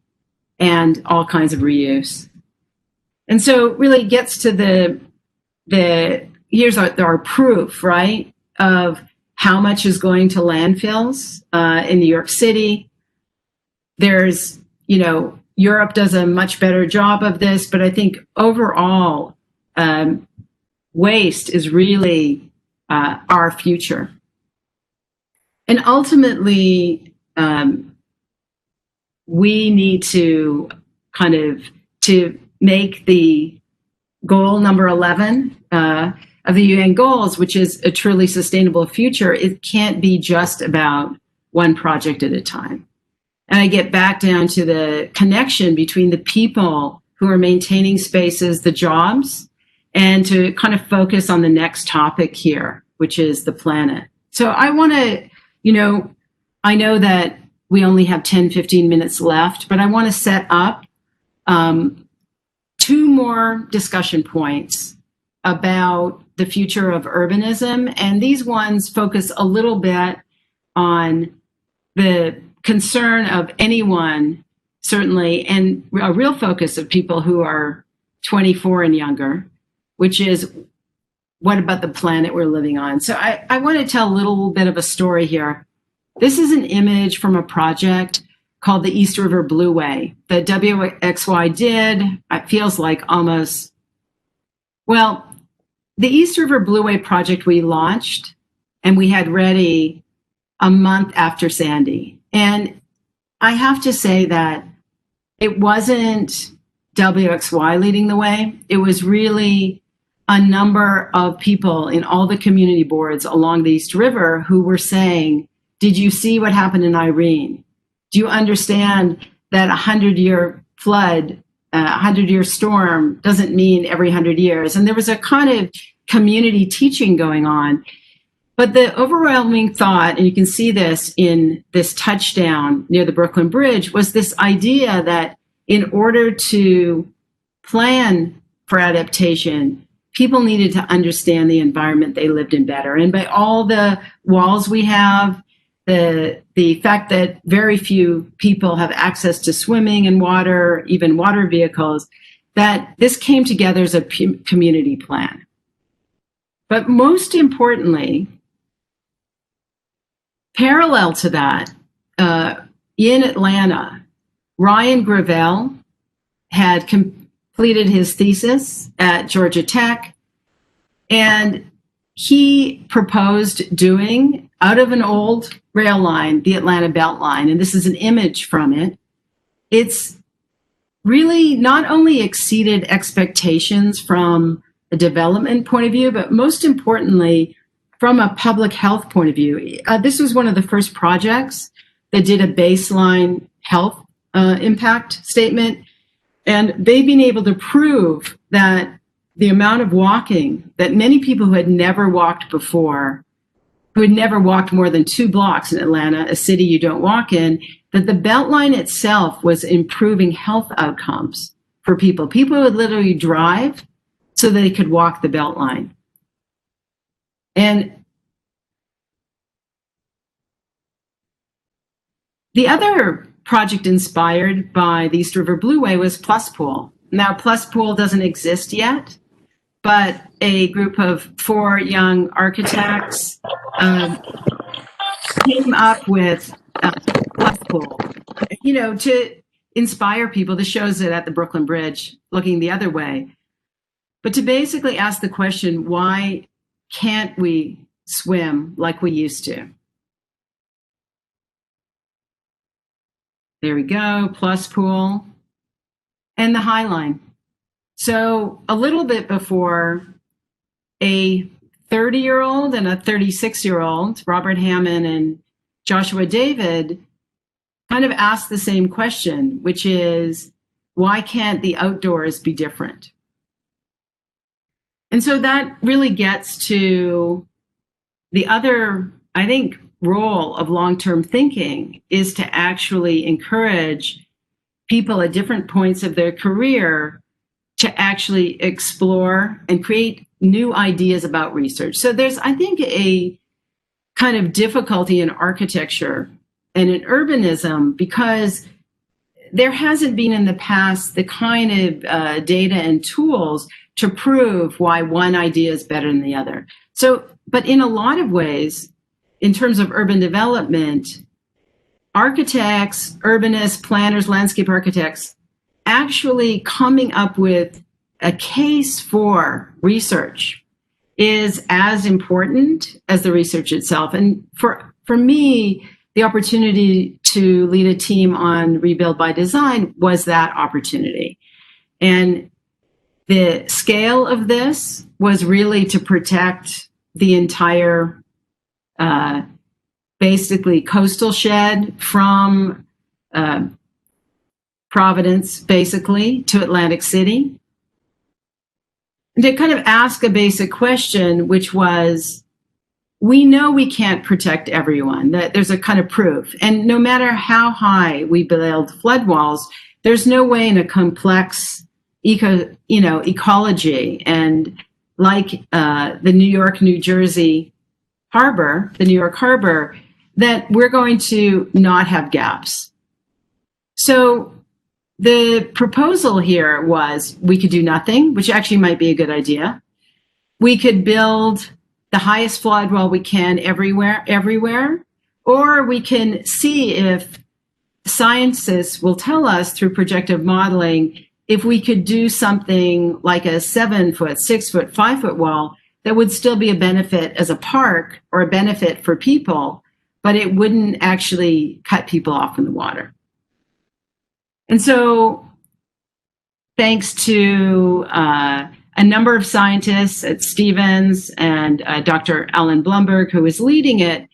and all kinds of reuse. And so it really gets to here's our proof, right, of how much is going to landfills in New York City. There's, Europe does a much better job of this, but I think overall, waste is really our future. And ultimately, we need to to make the goal number 11 of the UN goals, which is a truly sustainable future. It can't be just about one project at a time. And I get back down to the connection between the people who are maintaining spaces, the jobs, and to kind of focus on the next topic here, which is the planet. So I want to, I know that we only have 10, 15 minutes left, but I want to set up 2 more discussion points about the future of urbanism. And these ones focus a little bit on the concern of anyone, certainly, and a real focus of people who are 24 and younger, which is, what about the planet we're living on? So I want to tell a little bit of a story here. This is an image from a project called the East River Blueway that WXY did. It feels like almost, well, the East River Blueway project we launched and we had ready a month after Sandy. And I have to say that it wasn't WXY leading the way. It was really a number of people in all the community boards along the East River who were saying, did you see what happened in Irene? Do you understand that 100-year flood, 100-year storm doesn't mean every 100 years? And there was a kind of community teaching going on. But the overwhelming thought, and you can see this in this touchdown near the Brooklyn Bridge, was this idea that in order to plan for adaptation, people needed to understand the environment they lived in better. And by all the walls we have, the fact that very few people have access to swimming and water, even water vehicles, that this came together as a community plan. But most importantly, parallel to that, in Atlanta, Ryan Gravel had completed his thesis at Georgia Tech, and he proposed doing, out of an old rail line, the Atlanta Beltline, and this is an image from it. It's really not only exceeded expectations from a development point of view, but most importantly, from a public health point of view. This was one of the first projects that did a baseline health impact statement. And they've been able to prove that the amount of walking that many people who had never walked before, who had never walked more than 2 blocks in Atlanta, a city you don't walk in, that the Beltline itself was improving health outcomes for people. People would literally drive so they could walk the Beltline. And the other project inspired by the East River Blueway was Plus Pool. Now, Plus Pool doesn't exist yet, but a group of 4 young architects came up with Plus Pool, to inspire people. This shows it at the Brooklyn Bridge, looking the other way. But to basically ask the question, why can't we swim like we used to? There we go, Plus Pool, and the High Line. So a little bit before, a 30-year-old and a 36-year-old, Robert Hammond and Joshua David, kind of asked the same question, which is, why can't the outdoors be different? And so that really gets to the other, I think, role of long-term thinking is to actually encourage people at different points of their career to actually explore and create new ideas about research. So there's, I think, a kind of difficulty in architecture and in urbanism because there hasn't been in the past the kind of data and tools to prove why one idea is better than the other. So, but in a lot of ways, in terms of urban development, architects, urbanists, planners, landscape architects, actually coming up with a case for research is as important as the research itself. And for me, the opportunity to lead a team on Rebuild by Design was that opportunity. And the scale of this was really to protect the entire, basically, coastal shed from Providence, basically, to Atlantic City. And to kind of ask a basic question, which was, we know we can't protect everyone, that there's a kind of proof. And no matter how high we build flood walls, there's no way in a complex ecology and like the New York, New Jersey harbor, the New York harbor, that we're going to not have gaps. So the proposal here was we could do nothing, which actually might be a good idea. We could build the highest flood wall we can everywhere, or we can see if scientists will tell us through projective modeling if we could do something like a 7-foot, 6-foot, 5-foot wall that would still be a benefit as a park or a benefit for people, but it wouldn't actually cut people off from the water. And so thanks to a number of scientists at Stevens and Dr. Alan Blumberg, who was leading it,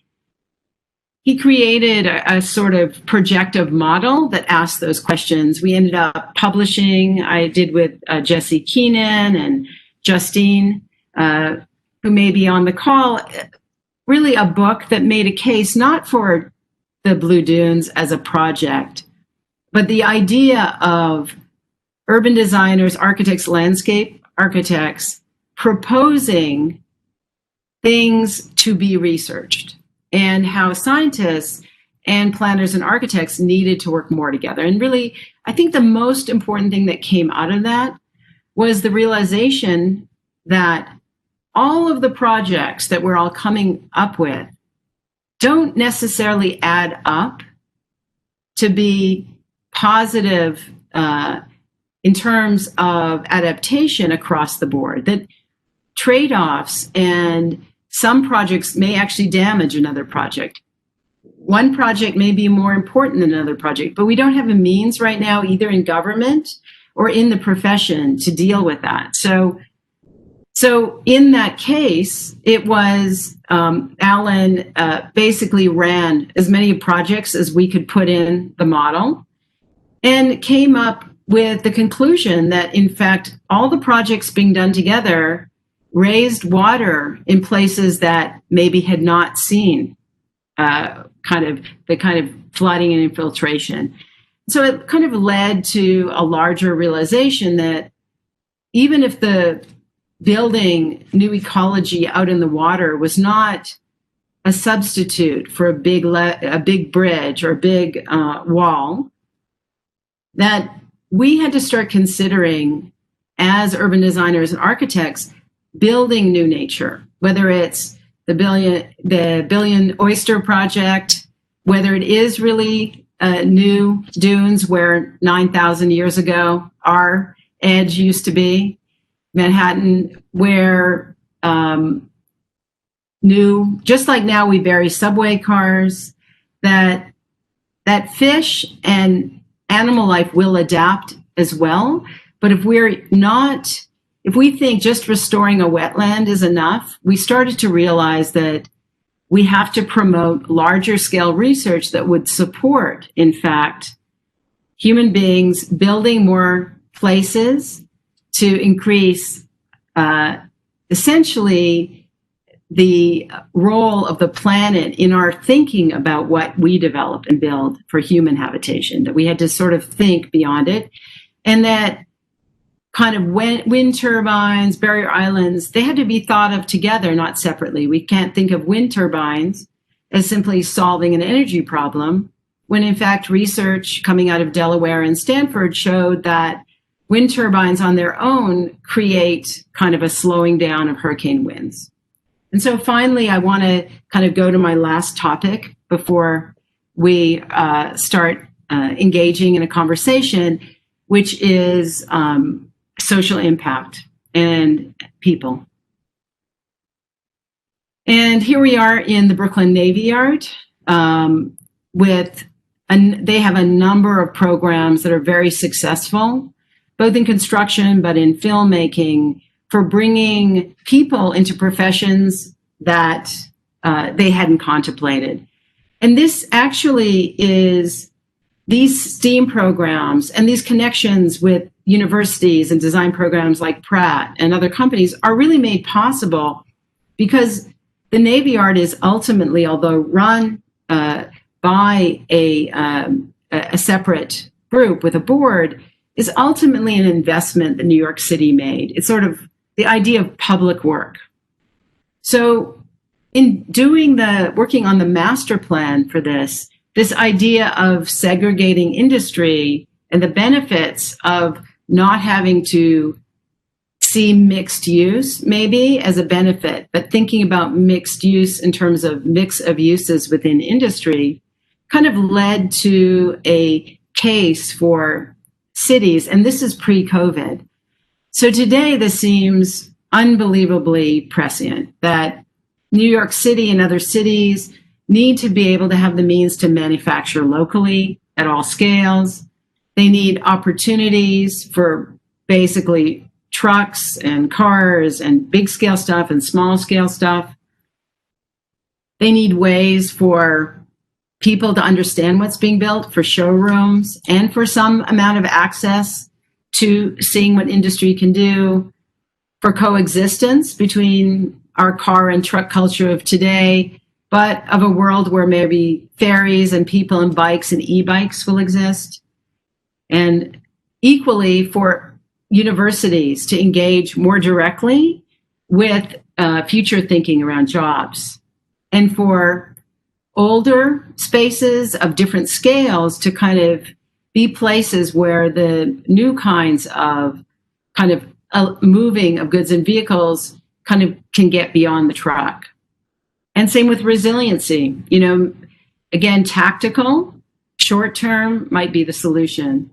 he created a sort of projective model that asked those questions. We ended up publishing, I did with Jesse Keenan and Justine, who may be on the call, really a book that made a case not for the Blue Dunes as a project, but the idea of urban designers, architects, landscape architects proposing things to be researched, and how scientists and planners and architects needed to work more together. And really, I think the most important thing that came out of that was the realization that all of the projects that we're all coming up with don't necessarily add up to be positive in terms of adaptation across the board, that trade-offs and some projects may actually damage another project. One project may be more important than another project, but we don't have a means right now, either in government or in the profession, to deal with that. So in that case, it was Alan basically ran as many projects as we could put in the model and came up with the conclusion that, in fact, all the projects being done together raised water in places that maybe had not seen the kind of flooding and infiltration. So it kind of led to a larger realization that even if the building new ecology out in the water was not a substitute for a big bridge or a big wall, that we had to start considering, as urban designers and architects, building new nature, whether it's the Billion Oyster Project, whether it is really new dunes where 9,000 years ago our edge used to be, Manhattan, where just like now we bury subway cars, that fish and animal life will adapt as well. But if we think just restoring a wetland is enough, we started to realize that we have to promote larger scale research that would support, in fact, human beings building more places to increase essentially the role of the planet in our thinking about what we develop and build for human habitation, that we had to sort of think beyond it. And that kind of wind turbines, barrier islands, they had to be thought of together, not separately. We can't think of wind turbines as simply solving an energy problem, when in fact research coming out of Delaware and Stanford showed that wind turbines on their own create kind of a slowing down of hurricane winds. And so finally, I want to kind of go to my last topic before we start engaging in a conversation, which is social impact and people. And here we are in the Brooklyn Navy Yard they have a number of programs that are very successful, both in construction, but in filmmaking, for bringing people into professions that they hadn't contemplated. And this actually is these STEAM programs and these connections with universities and design programs like Pratt and other companies are really made possible because the Navy Yard is ultimately, although run by a separate group with a board, is ultimately an investment that New York City made. It's sort of the idea of public work. So in working on the master plan for this idea of segregating industry and the benefits of not having to see mixed use maybe as a benefit, but thinking about mixed use in terms of mix of uses within industry kind of led to a case for cities. And this is pre-COVID. So today this seems unbelievably prescient that New York City and other cities need to be able to have the means to manufacture locally at all scales, They need opportunities for basically trucks and cars and big scale stuff and small scale stuff. They need ways for people to understand what's being built, for showrooms, and for some amount of access to seeing what industry can do, for coexistence between our car and truck culture of today, but of a world where maybe ferries and people and bikes and e-bikes will exist. And equally for universities to engage more directly with future thinking around jobs, and for older spaces of different scales to kind of be places where the new kinds of kind of moving of goods and vehicles kind of can get beyond the truck. And same with resiliency. You know, again, tactical, short term might be the solution.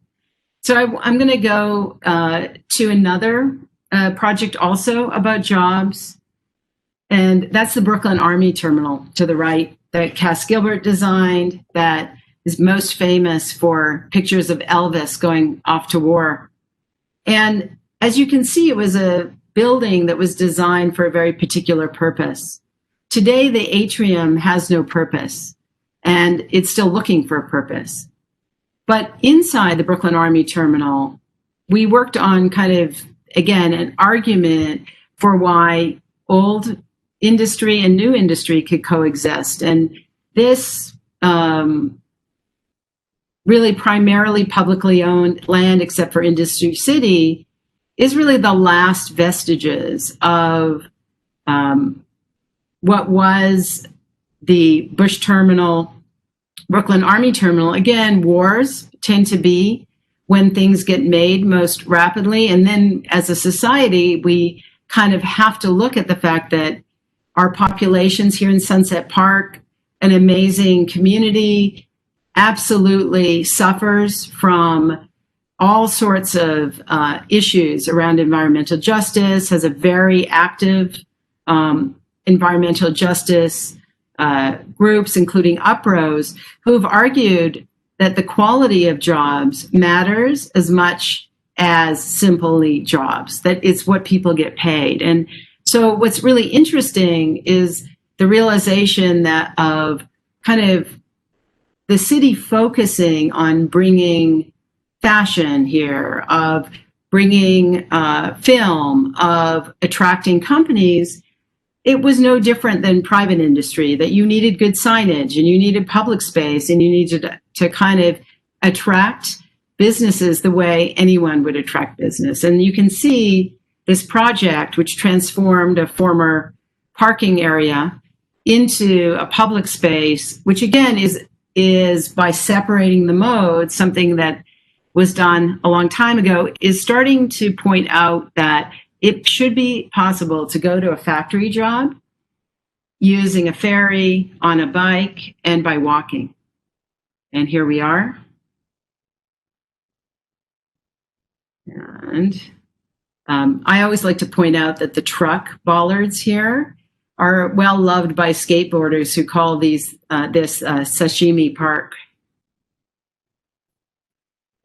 So I'm going to go to another project also about jobs. And that's the Brooklyn Army Terminal to the right that Cass Gilbert designed, that is most famous for pictures of Elvis going off to war. And as you can see, it was a building that was designed for a very particular purpose. Today, the atrium has no purpose, and it's still looking for a purpose. But inside the Brooklyn Army Terminal, we worked on kind of, again, an argument for why old industry and new industry could coexist. And this really primarily publicly owned land, except for Industry City, is really the last vestiges of what was the Bush Terminal, Brooklyn Army Terminal. Again, wars tend to be when things get made most rapidly. And then as a society, we kind of have to look at the fact that our populations here in Sunset Park, an amazing community, absolutely suffers from all sorts of issues around environmental justice, has a very active environmental justice groups, including UPROs, who have argued that the quality of jobs matters as much as simply jobs, that it's what people get paid. And so what's really interesting is the realization that of kind of the city focusing on bringing fashion here, of bringing film, of attracting companies. It was no different than private industry, that you needed good signage and you needed public space and you needed to kind of attract businesses the way anyone would attract business. And you can see this project, which transformed a former parking area into a public space, which again is by separating the modes, something that was done a long time ago, is starting to point out that it should be possible to go to a factory job using a ferry, on a bike, and by walking. And here we are. And I always like to point out that the truck bollards here are well loved by skateboarders who call this Sashimi Park.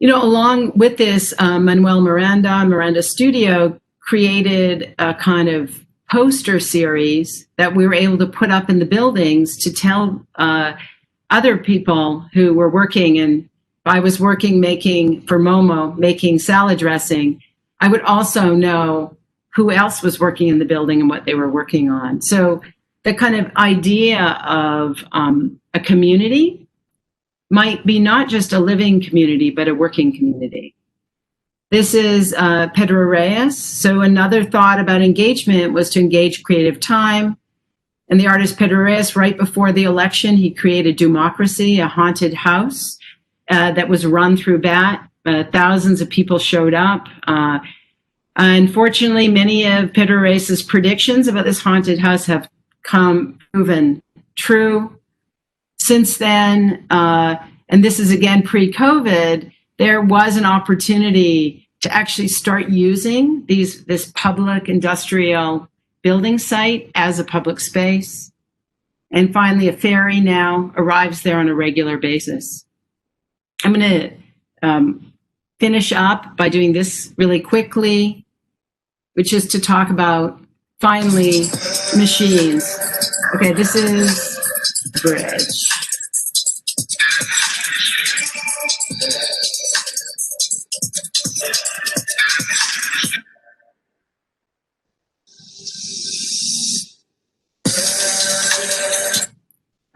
You know, along with this, Manuel Miranda Studio created a kind of poster series that we were able to put up in the buildings to tell other people who were working. And if I was working for Momo, making salad dressing, I would also know who else was working in the building and what they were working on. So the kind of idea of a community might be not just a living community, but a working community. This is Pedro Reyes. So another thought about engagement was to engage creative time. And the artist Pedro Reyes, right before the election, he created Democracy, a haunted house that was run through BAT. Thousands of people showed up. Unfortunately, many of Pedro Reyes's predictions about this haunted house have proven true. Since then, and this is again pre-COVID, there was an opportunity to actually start using this public industrial building site as a public space. And finally, a ferry now arrives there on a regular basis. I'm going to finish up by doing this really quickly, which is to talk about, finally, machines. Okay, this is bridge.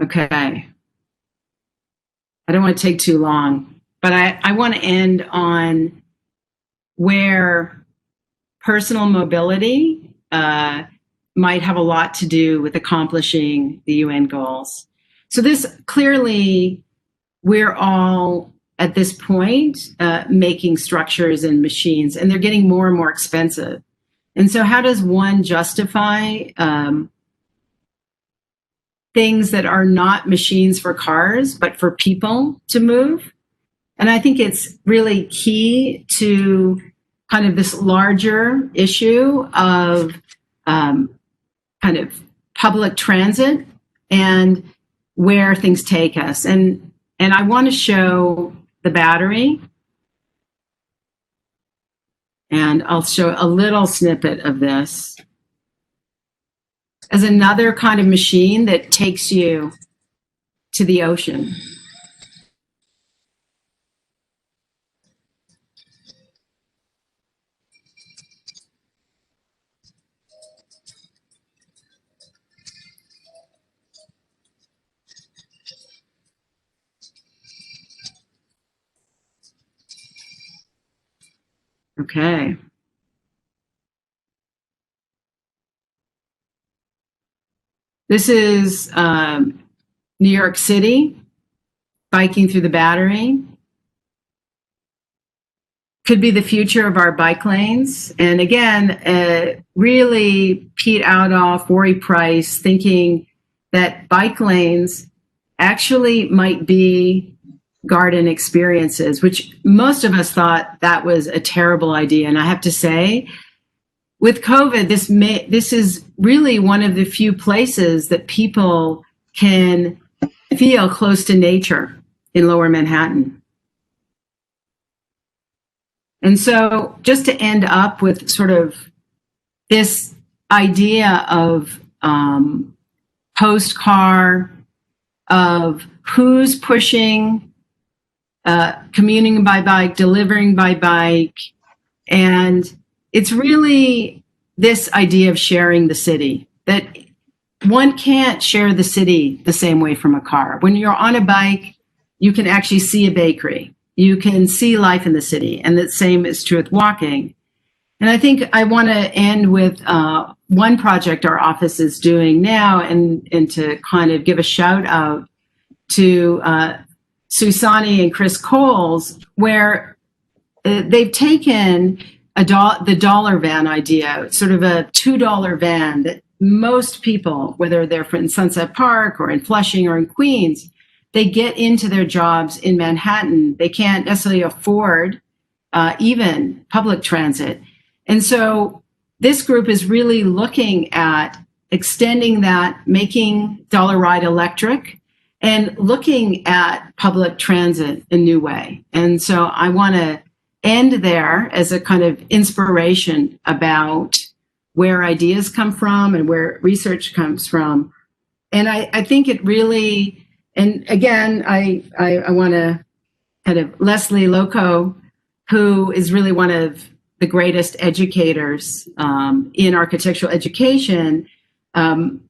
Okay. I don't want to take too long, but I want to end on where personal mobility might have a lot to do with accomplishing the UN goals. So this clearly, we're all at this point making structures and machines, and they're getting more and more expensive. And so how does one justify things that are not machines for cars, but for people to move? And I think it's really key to kind of this larger issue of kind of public transit and where things take us. And I want to show the battery. And I'll show a little snippet of this as another kind of machine that takes you to the ocean. Okay. This is New York City, biking through the Battery. Could be the future of our bike lanes. And again, really Pete Oudoff, Rory Price, thinking that bike lanes actually might be garden experiences, which most of us thought that was a terrible idea. And I have to say, with COVID, this is really one of the few places that people can feel close to nature in Lower Manhattan. And so just to end up with sort of this idea of post-car, of who's pushing, commuting by bike, delivering by bike, and it's really this idea of sharing the city, that one can't share the city the same way from a car. When you're on a bike, you can actually see a bakery. You can see life in the city, and the same is true with walking. And I think I want to end with one project our office is doing now, and to kind of give a shout out to Susani and Chris Coles, where they've taken the dollar van idea, sort of a $2 van that most people, whether they're in Sunset Park or in Flushing or in Queens, they get into their jobs in Manhattan. They can't necessarily afford even public transit. And so this group is really looking at extending that, making Dollar Ride electric, and looking at public transit a new way. And so I want to end there as a kind of inspiration about where ideas come from and where research comes from. And I think it really, and again, I want to kind of Leslie Loco, who is really one of the greatest educators in architectural education, kind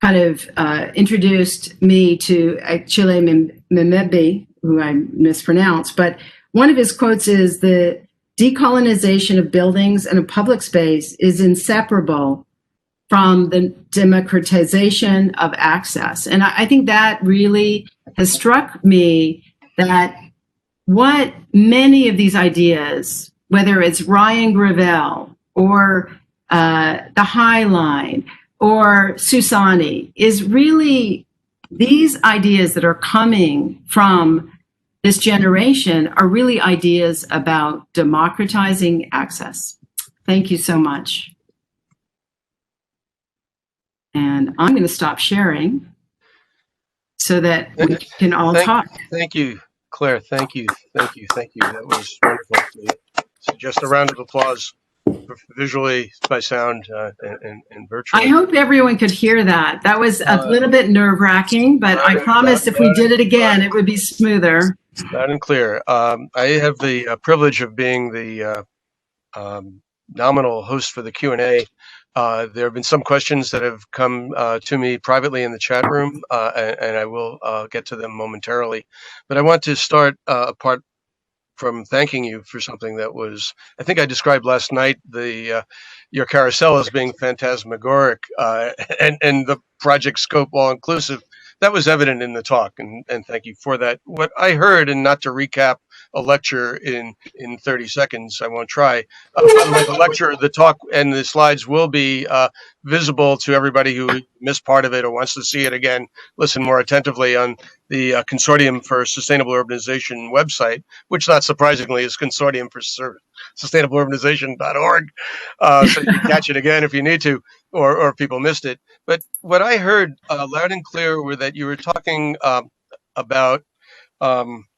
of introduced me to Achille Mbembe, who I mispronounced, but one of his quotes is, the decolonization of buildings and of public space is inseparable from the democratization of access. And I think that really has struck me, that what many of these ideas, whether it's Ryan Gravel or the High Line or Susani, is really these ideas that are coming from this generation are really ideas about democratizing access. Thank you so much. And I'm going to stop sharing so that we can all talk. Thank you. Claire, thank you. That was wonderful. So just a round of applause, visually, by sound, and virtually. I hope everyone could hear that. That was a little bit nerve-wracking, but I promised if we did it again, it would be smoother. Loud and clear. I have the privilege of being the nominal host for the Q&A. There have been some questions that have come to me privately in the chat room, and I will get to them momentarily. But I want to start apart from thanking you for something that was, I think I described last night, your carousel as being phantasmagoric, and the project scope all inclusive. That was evident in the talk, and thank you for that. What I heard, and not to recap a lecture in 30 seconds, I won't try. By the way, the lecture, the talk, and the slides will be visible to everybody who missed part of it or wants to see it again. Listen more attentively on the Consortium for Sustainable Urbanization website, which not surprisingly is Consortium for sustainableurbanization.org. So you can catch it again if you need to, or if people missed it. But what I heard loud and clear were that you were talking about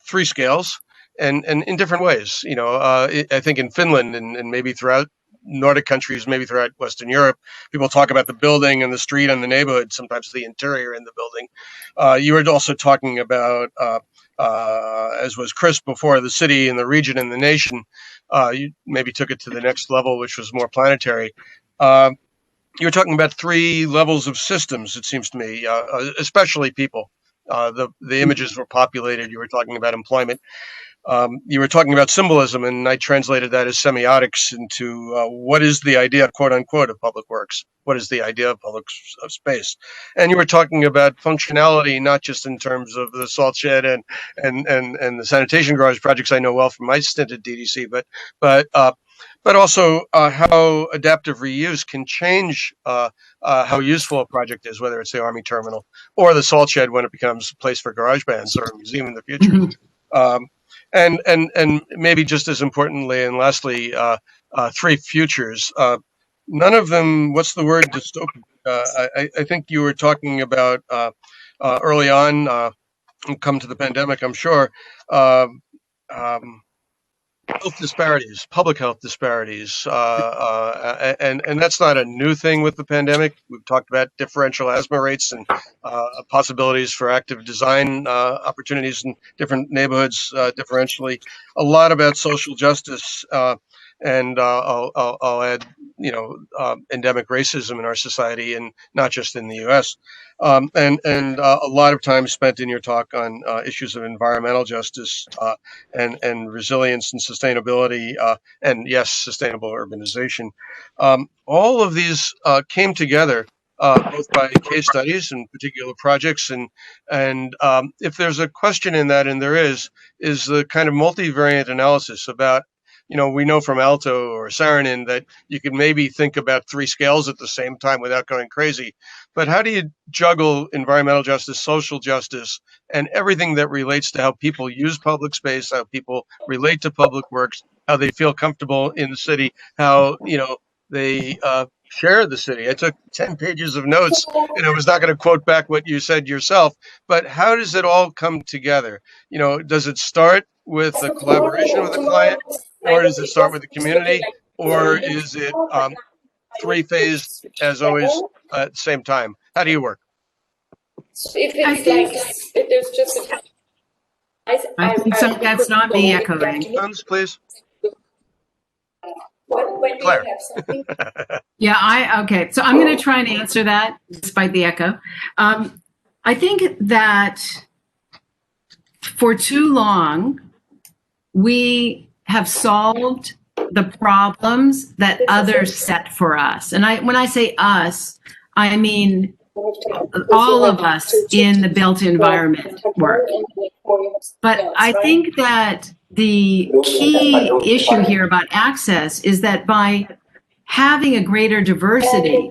three scales, and in different ways. You know, I think in Finland and maybe throughout Nordic countries, maybe throughout Western Europe, people talk about the building and the street and the neighborhood, sometimes the interior in the building. You were also talking about, as was Chris before, the city and the region and the nation. You maybe took it to the next level, which was more planetary. You were talking about three levels of systems, it seems to me, especially people. The images were populated. You were talking about employment. You were talking about symbolism, and I translated that as semiotics into what is the idea, quote unquote, of public works? What is the idea of public space? And you were talking about functionality, not just in terms of the salt shed and the sanitation garage projects I know well from my stint at DDC, but also how adaptive reuse can change how useful a project is, whether it's the Army terminal or the salt shed when it becomes a place for garage bands or a museum in the future. Mm-hmm. And maybe just as importantly, and lastly, three futures. None of them, what's the word, dystopian? I think you were talking about early on, come to the pandemic, I'm sure, health disparities, public health disparities, and that's not a new thing with the pandemic. We've talked about differential asthma rates and possibilities for active design opportunities in different neighborhoods differentially. A lot about social justice, and I'll add, endemic racism in our society, and not just in the U.S. And a lot of time spent in your talk on issues of environmental justice and resilience and sustainability, and yes, sustainable urbanization. All of these came together both by case studies and particular projects, and if there's a question in that, and there is the kind of multivariate analysis about, we know from Alto or Saarinen that you can maybe think about three scales at the same time without going crazy. But how do you juggle environmental justice, social justice, and everything that relates to how people use public space, how people relate to public works, how they feel comfortable in the city, how, they share the city? I took 10 pages of notes, and I was not going to quote back what you said yourself, but how does it all come together? Does it start with a collaboration with a client, or does it start with the community, or is it three-phased, as always, at the same time? How do you work? I think so. That's not me echoing. Please. Claire. Yeah, okay. So I'm going to try and answer that despite the echo. I think that for too long, we have solved the problems that others set for us. And when I say us, I mean all of us in the built environment work. But I think that the key issue here about access is that by having a greater diversity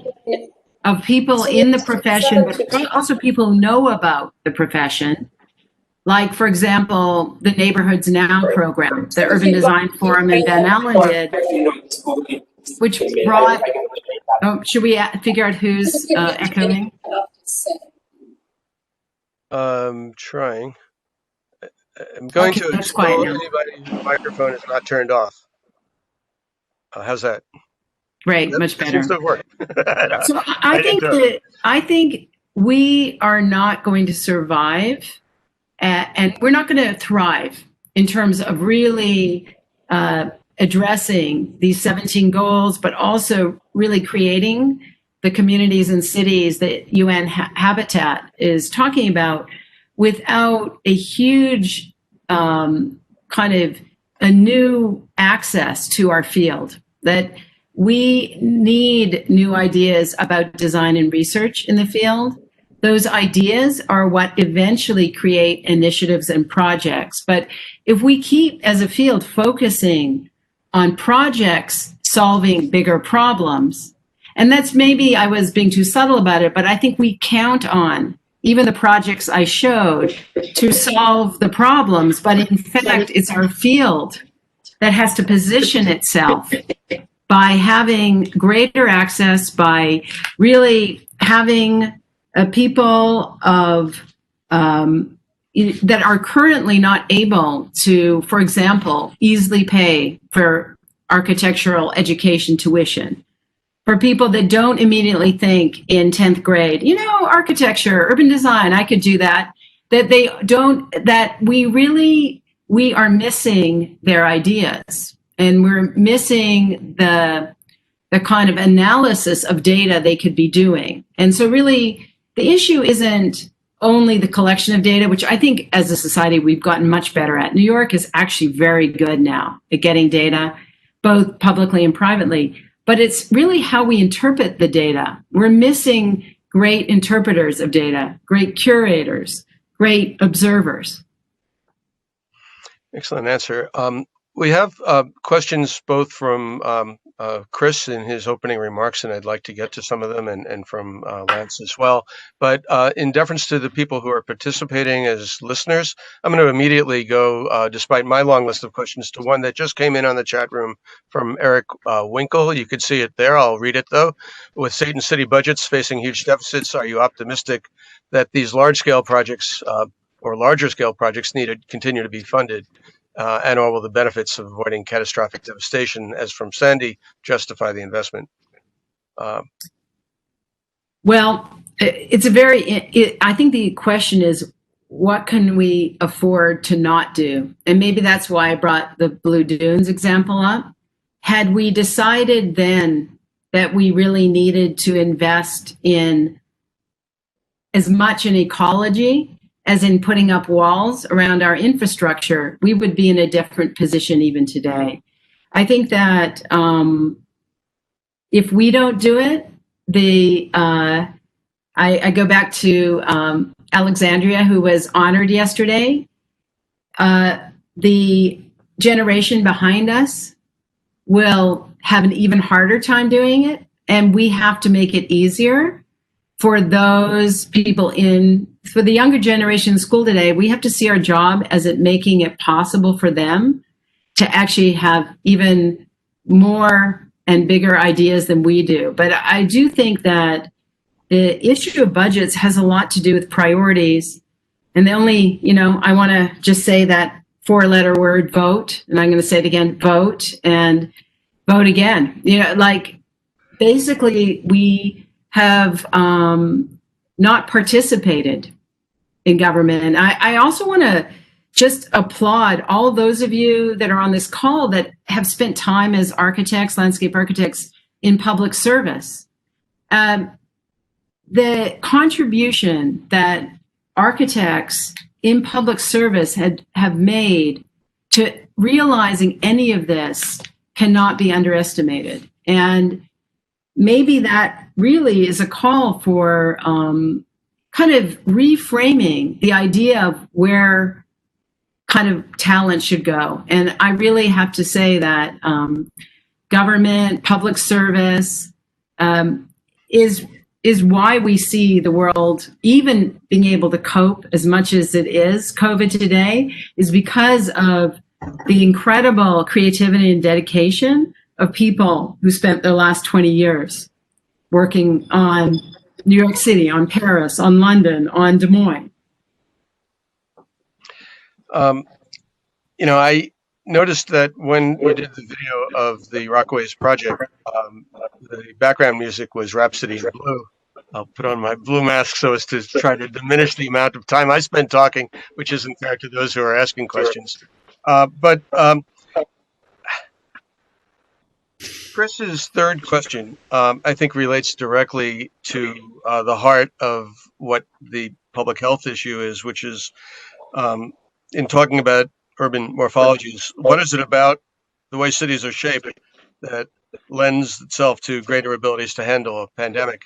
of people in the profession, but also people who know about the profession, like, for example, the Neighborhoods Now program, the Urban Design Forum and Van Allen did, which brought, should we figure out who's echoing? Trying. I'm going Okay, to that's quiet expel now. anybody whose microphone is not turned off. How's that? Great, much That seems to better. have worked. So I didn't do it. I think we are not going to survive, and we're not going to thrive in terms of really addressing these 17 goals, but also really creating the communities and cities that UN Habitat is talking about without a huge kind of a new access to our field. That we need new ideas about design and research in the field. Those ideas are what eventually create initiatives and projects. But if we keep, as a field, focusing on projects solving bigger problems, and that's maybe I was being too subtle about it, but I think we count on even the projects I showed to solve the problems. But in fact, it's our field that has to position itself by having greater access, by really having people of that are currently not able to, for example, easily pay for architectural education tuition. For people that don't immediately think in 10th grade, you know, architecture, urban design, I could do that, that they don't, that we are missing their ideas. And we're missing the kind of analysis of data they could be doing. And so really, the issue isn't only the collection of data, which I think as a society we've gotten much better at. New York is actually very good now at getting data, both publicly and privately. But it's really how we interpret the data. We're missing great interpreters of data, great curators, great observers. Excellent answer. We have questions both from Chris in his opening remarks, and I'd like to get to some of them, and from Lance as well. But in deference to the people who are participating as listeners, I'm going to immediately go, despite my long list of questions, to one that just came in on the chat room from Eric Winkle. You could see it there. I'll read it, though. With state and city budgets facing huge deficits, are you optimistic that these large-scale projects or larger-scale projects need to continue to be funded? And all of the benefits of avoiding catastrophic devastation, as from Sandy, justify the investment? Well, it's a very, I think the question is, what can we afford to not do? And maybe that's why I brought the Blue Dunes example up. Had we decided then that we really needed to invest in as much in ecology as in putting up walls around our infrastructure, we would be in a different position even today. I think that if we don't do it, I go back to Alexandria, who was honored yesterday. The generation behind us will have an even harder time doing it, and we have to make it easier for those people for the younger generation in school today. We have to see our job as making it possible for them to actually have even more and bigger ideas than we do. But I do think that the issue of budgets has a lot to do with priorities. And the only, I want to just say that 4-letter word, vote. And I'm going to say it again, vote and vote again. Basically we have not participated in government. And I also want to just applaud all those of you that are on this call that have spent time as architects, landscape architects in public service. The contribution that architects in public service have made to realizing any of this cannot be underestimated. And maybe that really is a call for kind of reframing the idea of where kind of talent should go. And I really have to say that government, public service is why we see the world even being able to cope as much as it is. COVID today is because of the incredible creativity and dedication of people who spent their last 20 years working on New York City, on Paris, on London, on Des Moines. I noticed that when you did the video of the Rockaways project, the background music was Rhapsody in Blue. I'll put on my blue mask so as to try to diminish the amount of time I spend talking, which isn't fair to those who are asking questions. But Chris's third question, I think, relates directly to the heart of what the public health issue is, which is in talking about urban morphologies, what is it about the way cities are shaped that lends itself to greater abilities to handle a pandemic?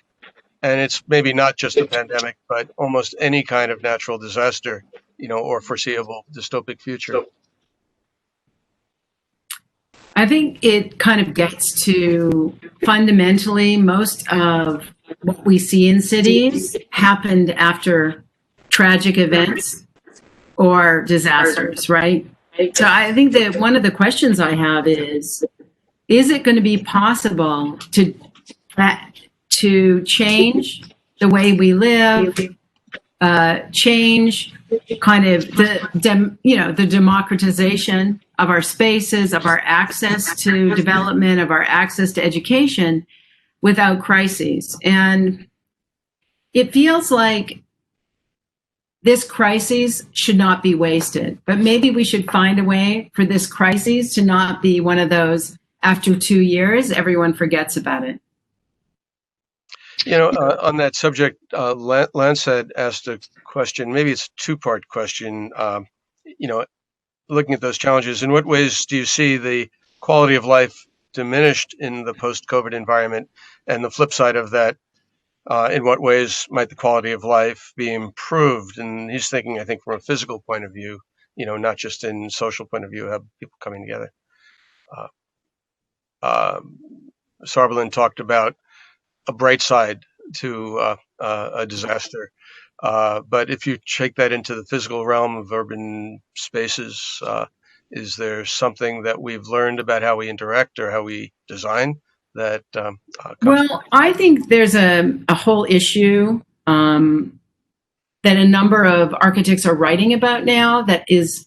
And it's maybe not just a pandemic, but almost any kind of natural disaster, or foreseeable dystopic future. I think it kind of gets to fundamentally most of what we see in cities happened after tragic events or disasters, right? So I think that one of the questions I have is it going to be possible to change the way we live, change kind of the democratization of our spaces, of our access to development, of our access to education without crises? And it feels like this crisis should not be wasted, but maybe we should find a way for this crisis to not be one of those after 2 years, everyone forgets about it. On that subject, Lance had asked a question, maybe it's a two-part question, looking at those challenges, in what ways do you see the quality of life diminished in the post-COVID environment? And the flip side of that, in what ways might the quality of life be improved? And he's thinking, I think, from a physical point of view, not just in social point of view, have people coming together. Sarbalin talked about a bright side to a disaster. But if you take that into the physical realm of urban spaces, is there something that we've learned about how we interact or how we design that? Well, I think there's a whole issue that a number of architects are writing about now that it's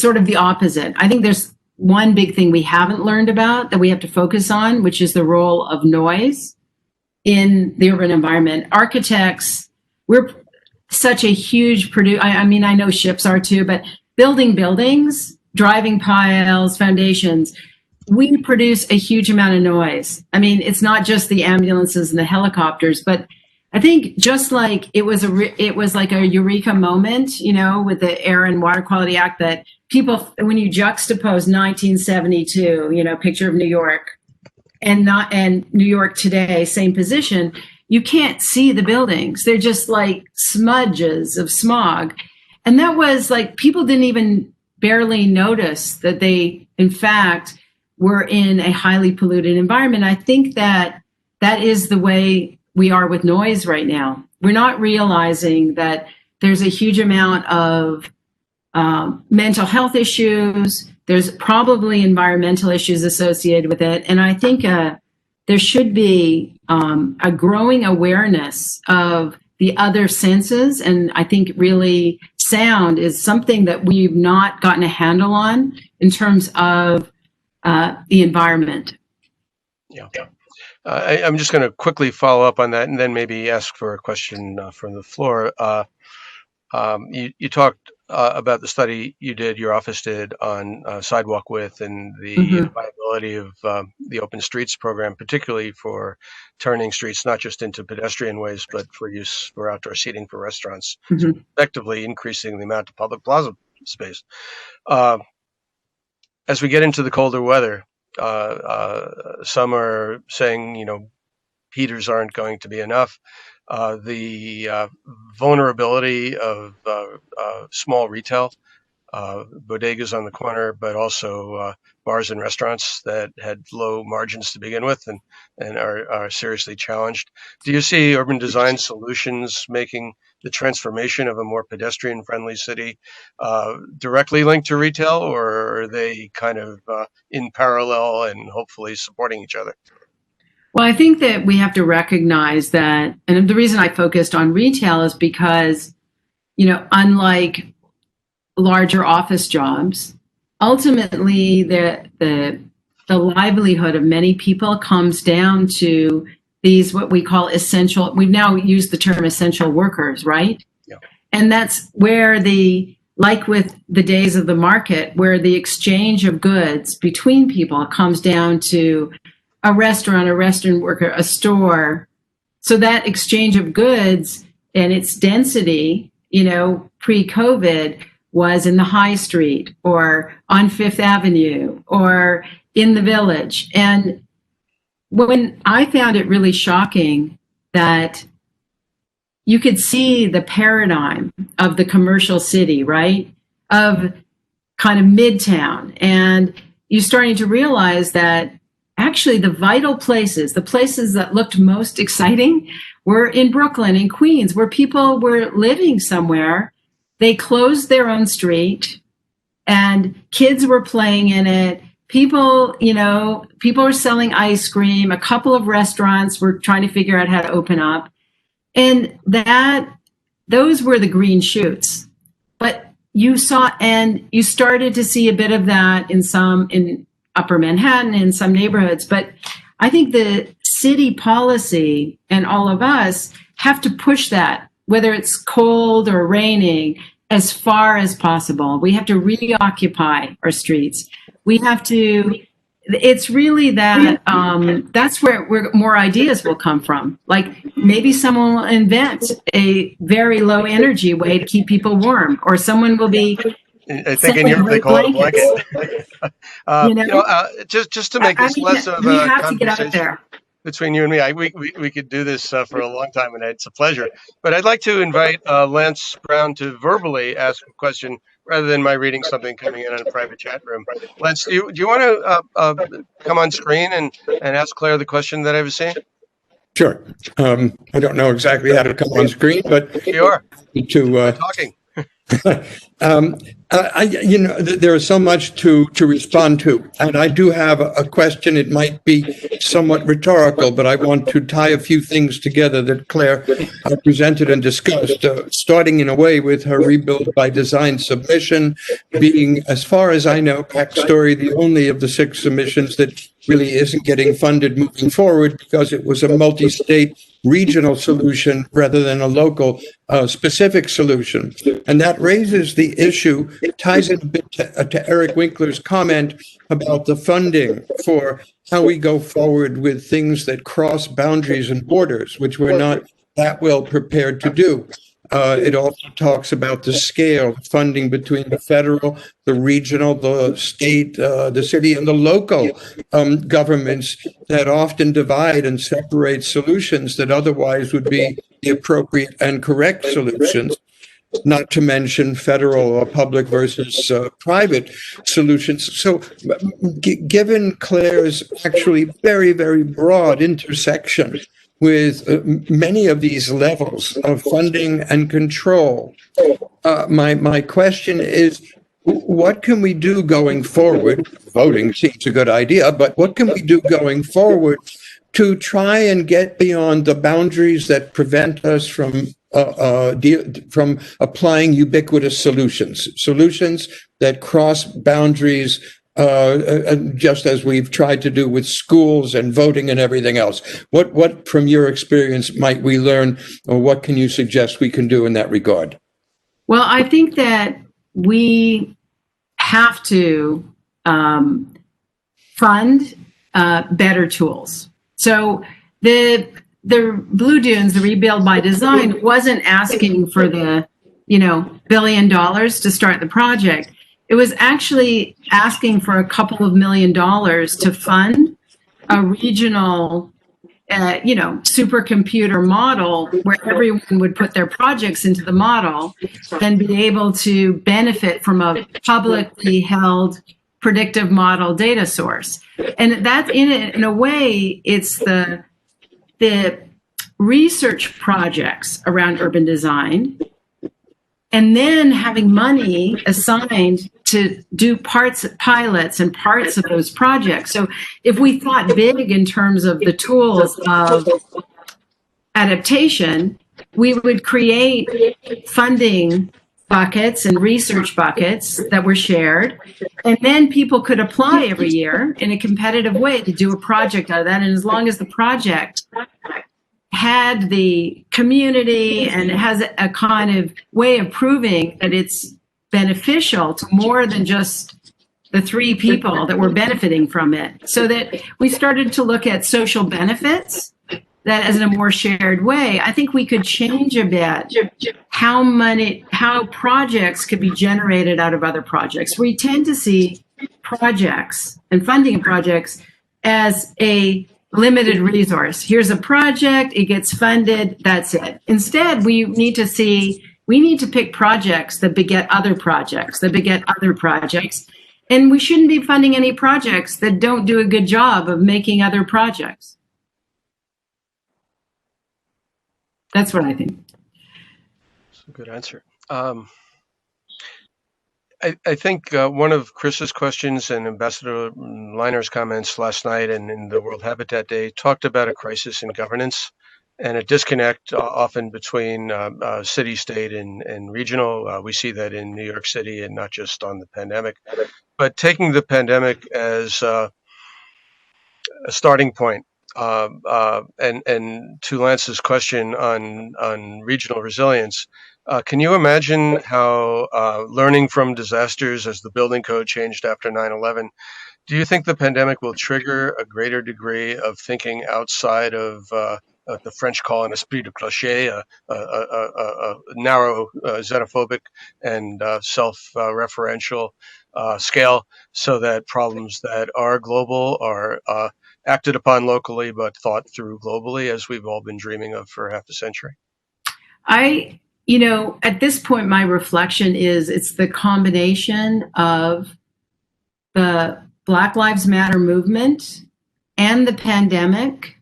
sort of the opposite. I think there's one big thing we haven't learned about that we have to focus on, which is the role of noise in the urban environment. Architects, we're such a huge I mean, I know ships are too, but building buildings, driving piles, foundations, we produce a huge amount of noise. I mean, it's not just the ambulances and the helicopters, but I think just like it was like a eureka moment, with the Air and Water Quality Act, that people, when you juxtapose 1972, picture of New York, and New York today, same position, you can't see the buildings. They're just like smudges of smog. And that was like, people didn't even barely notice that they, in fact, were in a highly polluted environment. I think that is the way we are with noise right now. We're not realizing that there's a huge amount of mental health issues. There's probably environmental issues associated with it. And I think there should be a growing awareness of the other senses. And I think really sound is something that we've not gotten a handle on in terms of the environment. Yeah. I'm just going to quickly follow up on that and then maybe ask for a question from the floor. You talked about the study your office did on sidewalk width and the viability of the Open Streets program, particularly for turning streets not just into pedestrian ways, but for use for outdoor seating for restaurants, so effectively increasing the amount of public plaza space. As we get into the colder weather, some are saying, heaters aren't going to be enough. The vulnerability of small retail, bodegas on the corner, but also bars and restaurants that had low margins to begin with and are seriously challenged. Do you see urban design solutions making the transformation of a more pedestrian-friendly city directly linked to retail, or are they kind of in parallel and hopefully supporting each other? Well, I think that we have to recognize that, and the reason I focused on retail is because, unlike larger office jobs. Ultimately, the livelihood of many people comes down to these, what we call essential, we've now used the term essential workers, right? Yeah. And that's where like with the days of the market, where the exchange of goods between people comes down to a restaurant worker, a store. So that exchange of goods and its density, pre-COVID was in the high street or on Fifth Avenue or in the Village. And when I found it really shocking that you could see the paradigm of the commercial city, right? Of kind of Midtown. And you're starting to realize that actually the vital places, the places that looked most exciting were in Brooklyn and Queens, where people were living somewhere. They closed their own street and kids were playing in it. People were selling ice cream. A couple of restaurants were trying to figure out how to open up. And those were the green shoots. But you started to see a bit of that in Upper Manhattan, in some neighborhoods. But I think the city policy and all of us have to push that, whether it's cold or raining, as far as possible. We have to reoccupy our streets. We have to, it's really that, that's where more ideas will come from. Like maybe someone will invent a very low energy way to keep people warm, or someone will be, I think in Europe they call it a blanket. Just to make this less of a conversation between you and me, we could do this for a long time, and it's a pleasure. But I'd like to invite Lance Brown to verbally ask a question rather than my reading something coming in a private chat room. Lance, do you want to come on screen and ask Claire the question that I was saying? Sure. I don't know exactly how to come on screen, but you are talking. There is so much to respond to, and I do have a question. It might be somewhat rhetorical, but I want to tie a few things together that Claire presented and discussed, starting in a way with her Rebuild by Design submission being, as far as I know, backstory, the only of the 6 submissions that really isn't getting funded moving forward because it was a multi-state regional solution rather than a local specific solution. And that raises the issue, ties in a bit to Eric Winkler's comment about the funding for how we go forward with things that cross boundaries and borders, which we're not that well prepared to do. It also talks about the scale, funding between the federal, the regional, the state, the city, and the local governments that often divide and separate solutions that otherwise would be the appropriate and correct solutions, not to mention federal or public versus private solutions. So given Claire's actually very, very broad intersection with many of these levels of funding and control, my question is, what can we do going forward? Voting seems a good idea, but what can we do going forward to try and get beyond the boundaries that prevent us from applying ubiquitous solutions that cross boundaries, just as we've tried to do with schools and voting and everything else? What from your experience might we learn, or what can you suggest we can do in that regard? Well, I think that we have to fund better tools. So the Blue Dunes, the Rebuild by Design, wasn't asking for the $1 billion to start the project. It was actually asking for a couple of $1 million to fund a regional, supercomputer model where everyone would put their projects into the model and be able to benefit from a publicly held predictive model data source. And that's in a way, it's the research projects around urban design, and then having money assigned to do pilots and parts of those projects. So if we thought big in terms of the tools of adaptation, we would create funding buckets and research buckets that were shared. And then people could apply every year in a competitive way to do a project out of that. And as long as the project had the community and has a kind of way of proving that it's beneficial to more than just the 3 people that were benefiting from it, so that we started to look at social benefits that as in a more shared way, I think we could change a bit how projects could be generated out of other projects. We tend to see projects and funding of projects as a limited resource. Here's a project, it gets funded, that's it. Instead, we need to pick projects that beget other projects, and we shouldn't be funding any projects that don't do a good job of making other projects. That's what I think. That's a good answer. I think one of Chris's questions and Ambassador Liner's comments last night and in the World Habitat Day talked about a crisis in governance and a disconnect often between city, state, and regional. We see that in New York City and not just on the pandemic. But taking the pandemic as a starting point, and to Lance's question on regional resilience, can you imagine how learning from disasters as the building code changed after 9/11, do you think the pandemic will trigger a greater degree of thinking outside of the French call an esprit de clocher, a narrow, xenophobic and self-referential scale, so that problems that are global are acted upon locally but thought through globally, as we've all been dreaming of for half a century? At this point, my reflection is it's the combination of the Black Lives Matter movement and the pandemic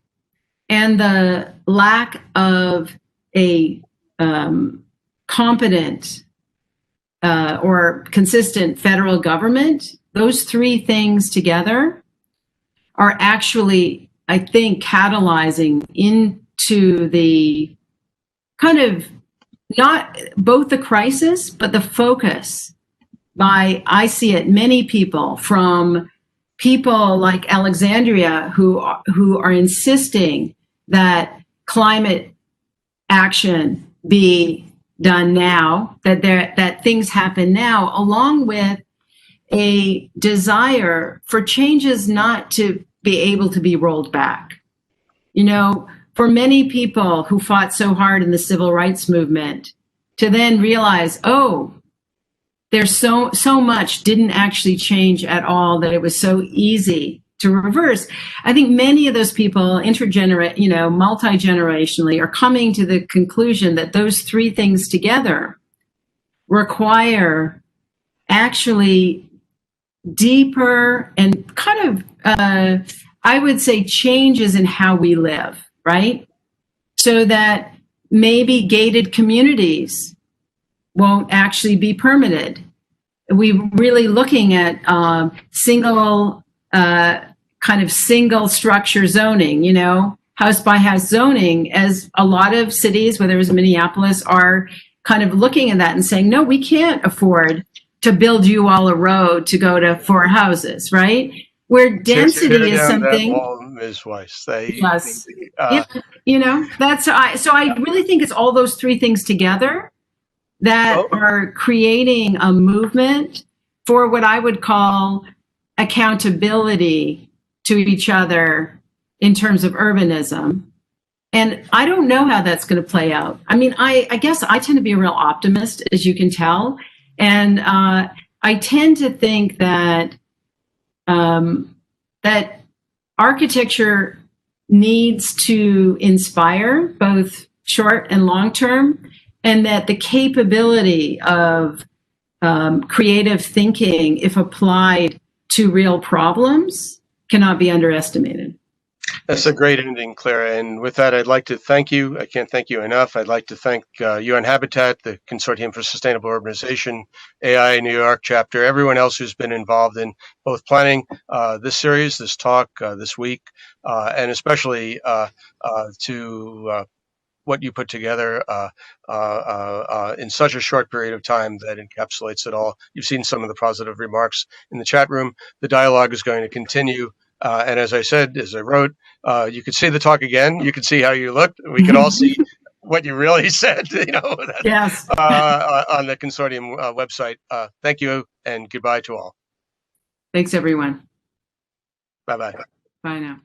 and the lack of a competent or consistent federal government. Those 3 things together are actually, I think, catalyzing into the kind of not both the crisis, but the focus by, I see it, many people, from people like Alexandria who are insisting that climate action be done now, that things happen now, along with a desire for changes not to be able to be rolled back. For many people who fought so hard in the civil rights movement to then realize, oh, there's so much didn't actually change at all, that it was so easy to reverse. I think many of those people, multi-generationally, are coming to the conclusion that those 3 things together require actually deeper and kind of, I would say, changes in how we live, right? So that maybe gated communities won't actually be permitted. We're really looking at single structure zoning, house by house zoning, as a lot of cities, whether it's Minneapolis, are kind of looking at that and saying, no, we can't afford to build you all a road to go to 4 houses, right? Where density is something. Ms. Weisz. Yes. So I really think it's all those 3 things together that are creating a movement for what I would call accountability to each other in terms of urbanism. And I don't know how that's going to play out. I mean, I guess I tend to be a real optimist, as you can tell. And I tend to think that that architecture needs to inspire both short and long term, and that the capability of creative thinking, if applied to real problems, cannot be underestimated. That's a great ending, Clara. And with that, I'd like to thank you. I can't thank you enough. I'd like to thank UN Habitat, the Consortium for Sustainable Urbanization, AI New York chapter, everyone else who's been involved in both planning this series, this talk, this week, and especially to what you put together in such a short period of time that encapsulates it all. You've seen some of the positive remarks in the chat room. The dialogue is going to continue. And as I said, as I wrote, you could see the talk again. You could see how you looked. We could all see what you really said, Yes. On the Consortium website. Thank you and goodbye to all. Thanks, everyone. Bye-bye. Bye now.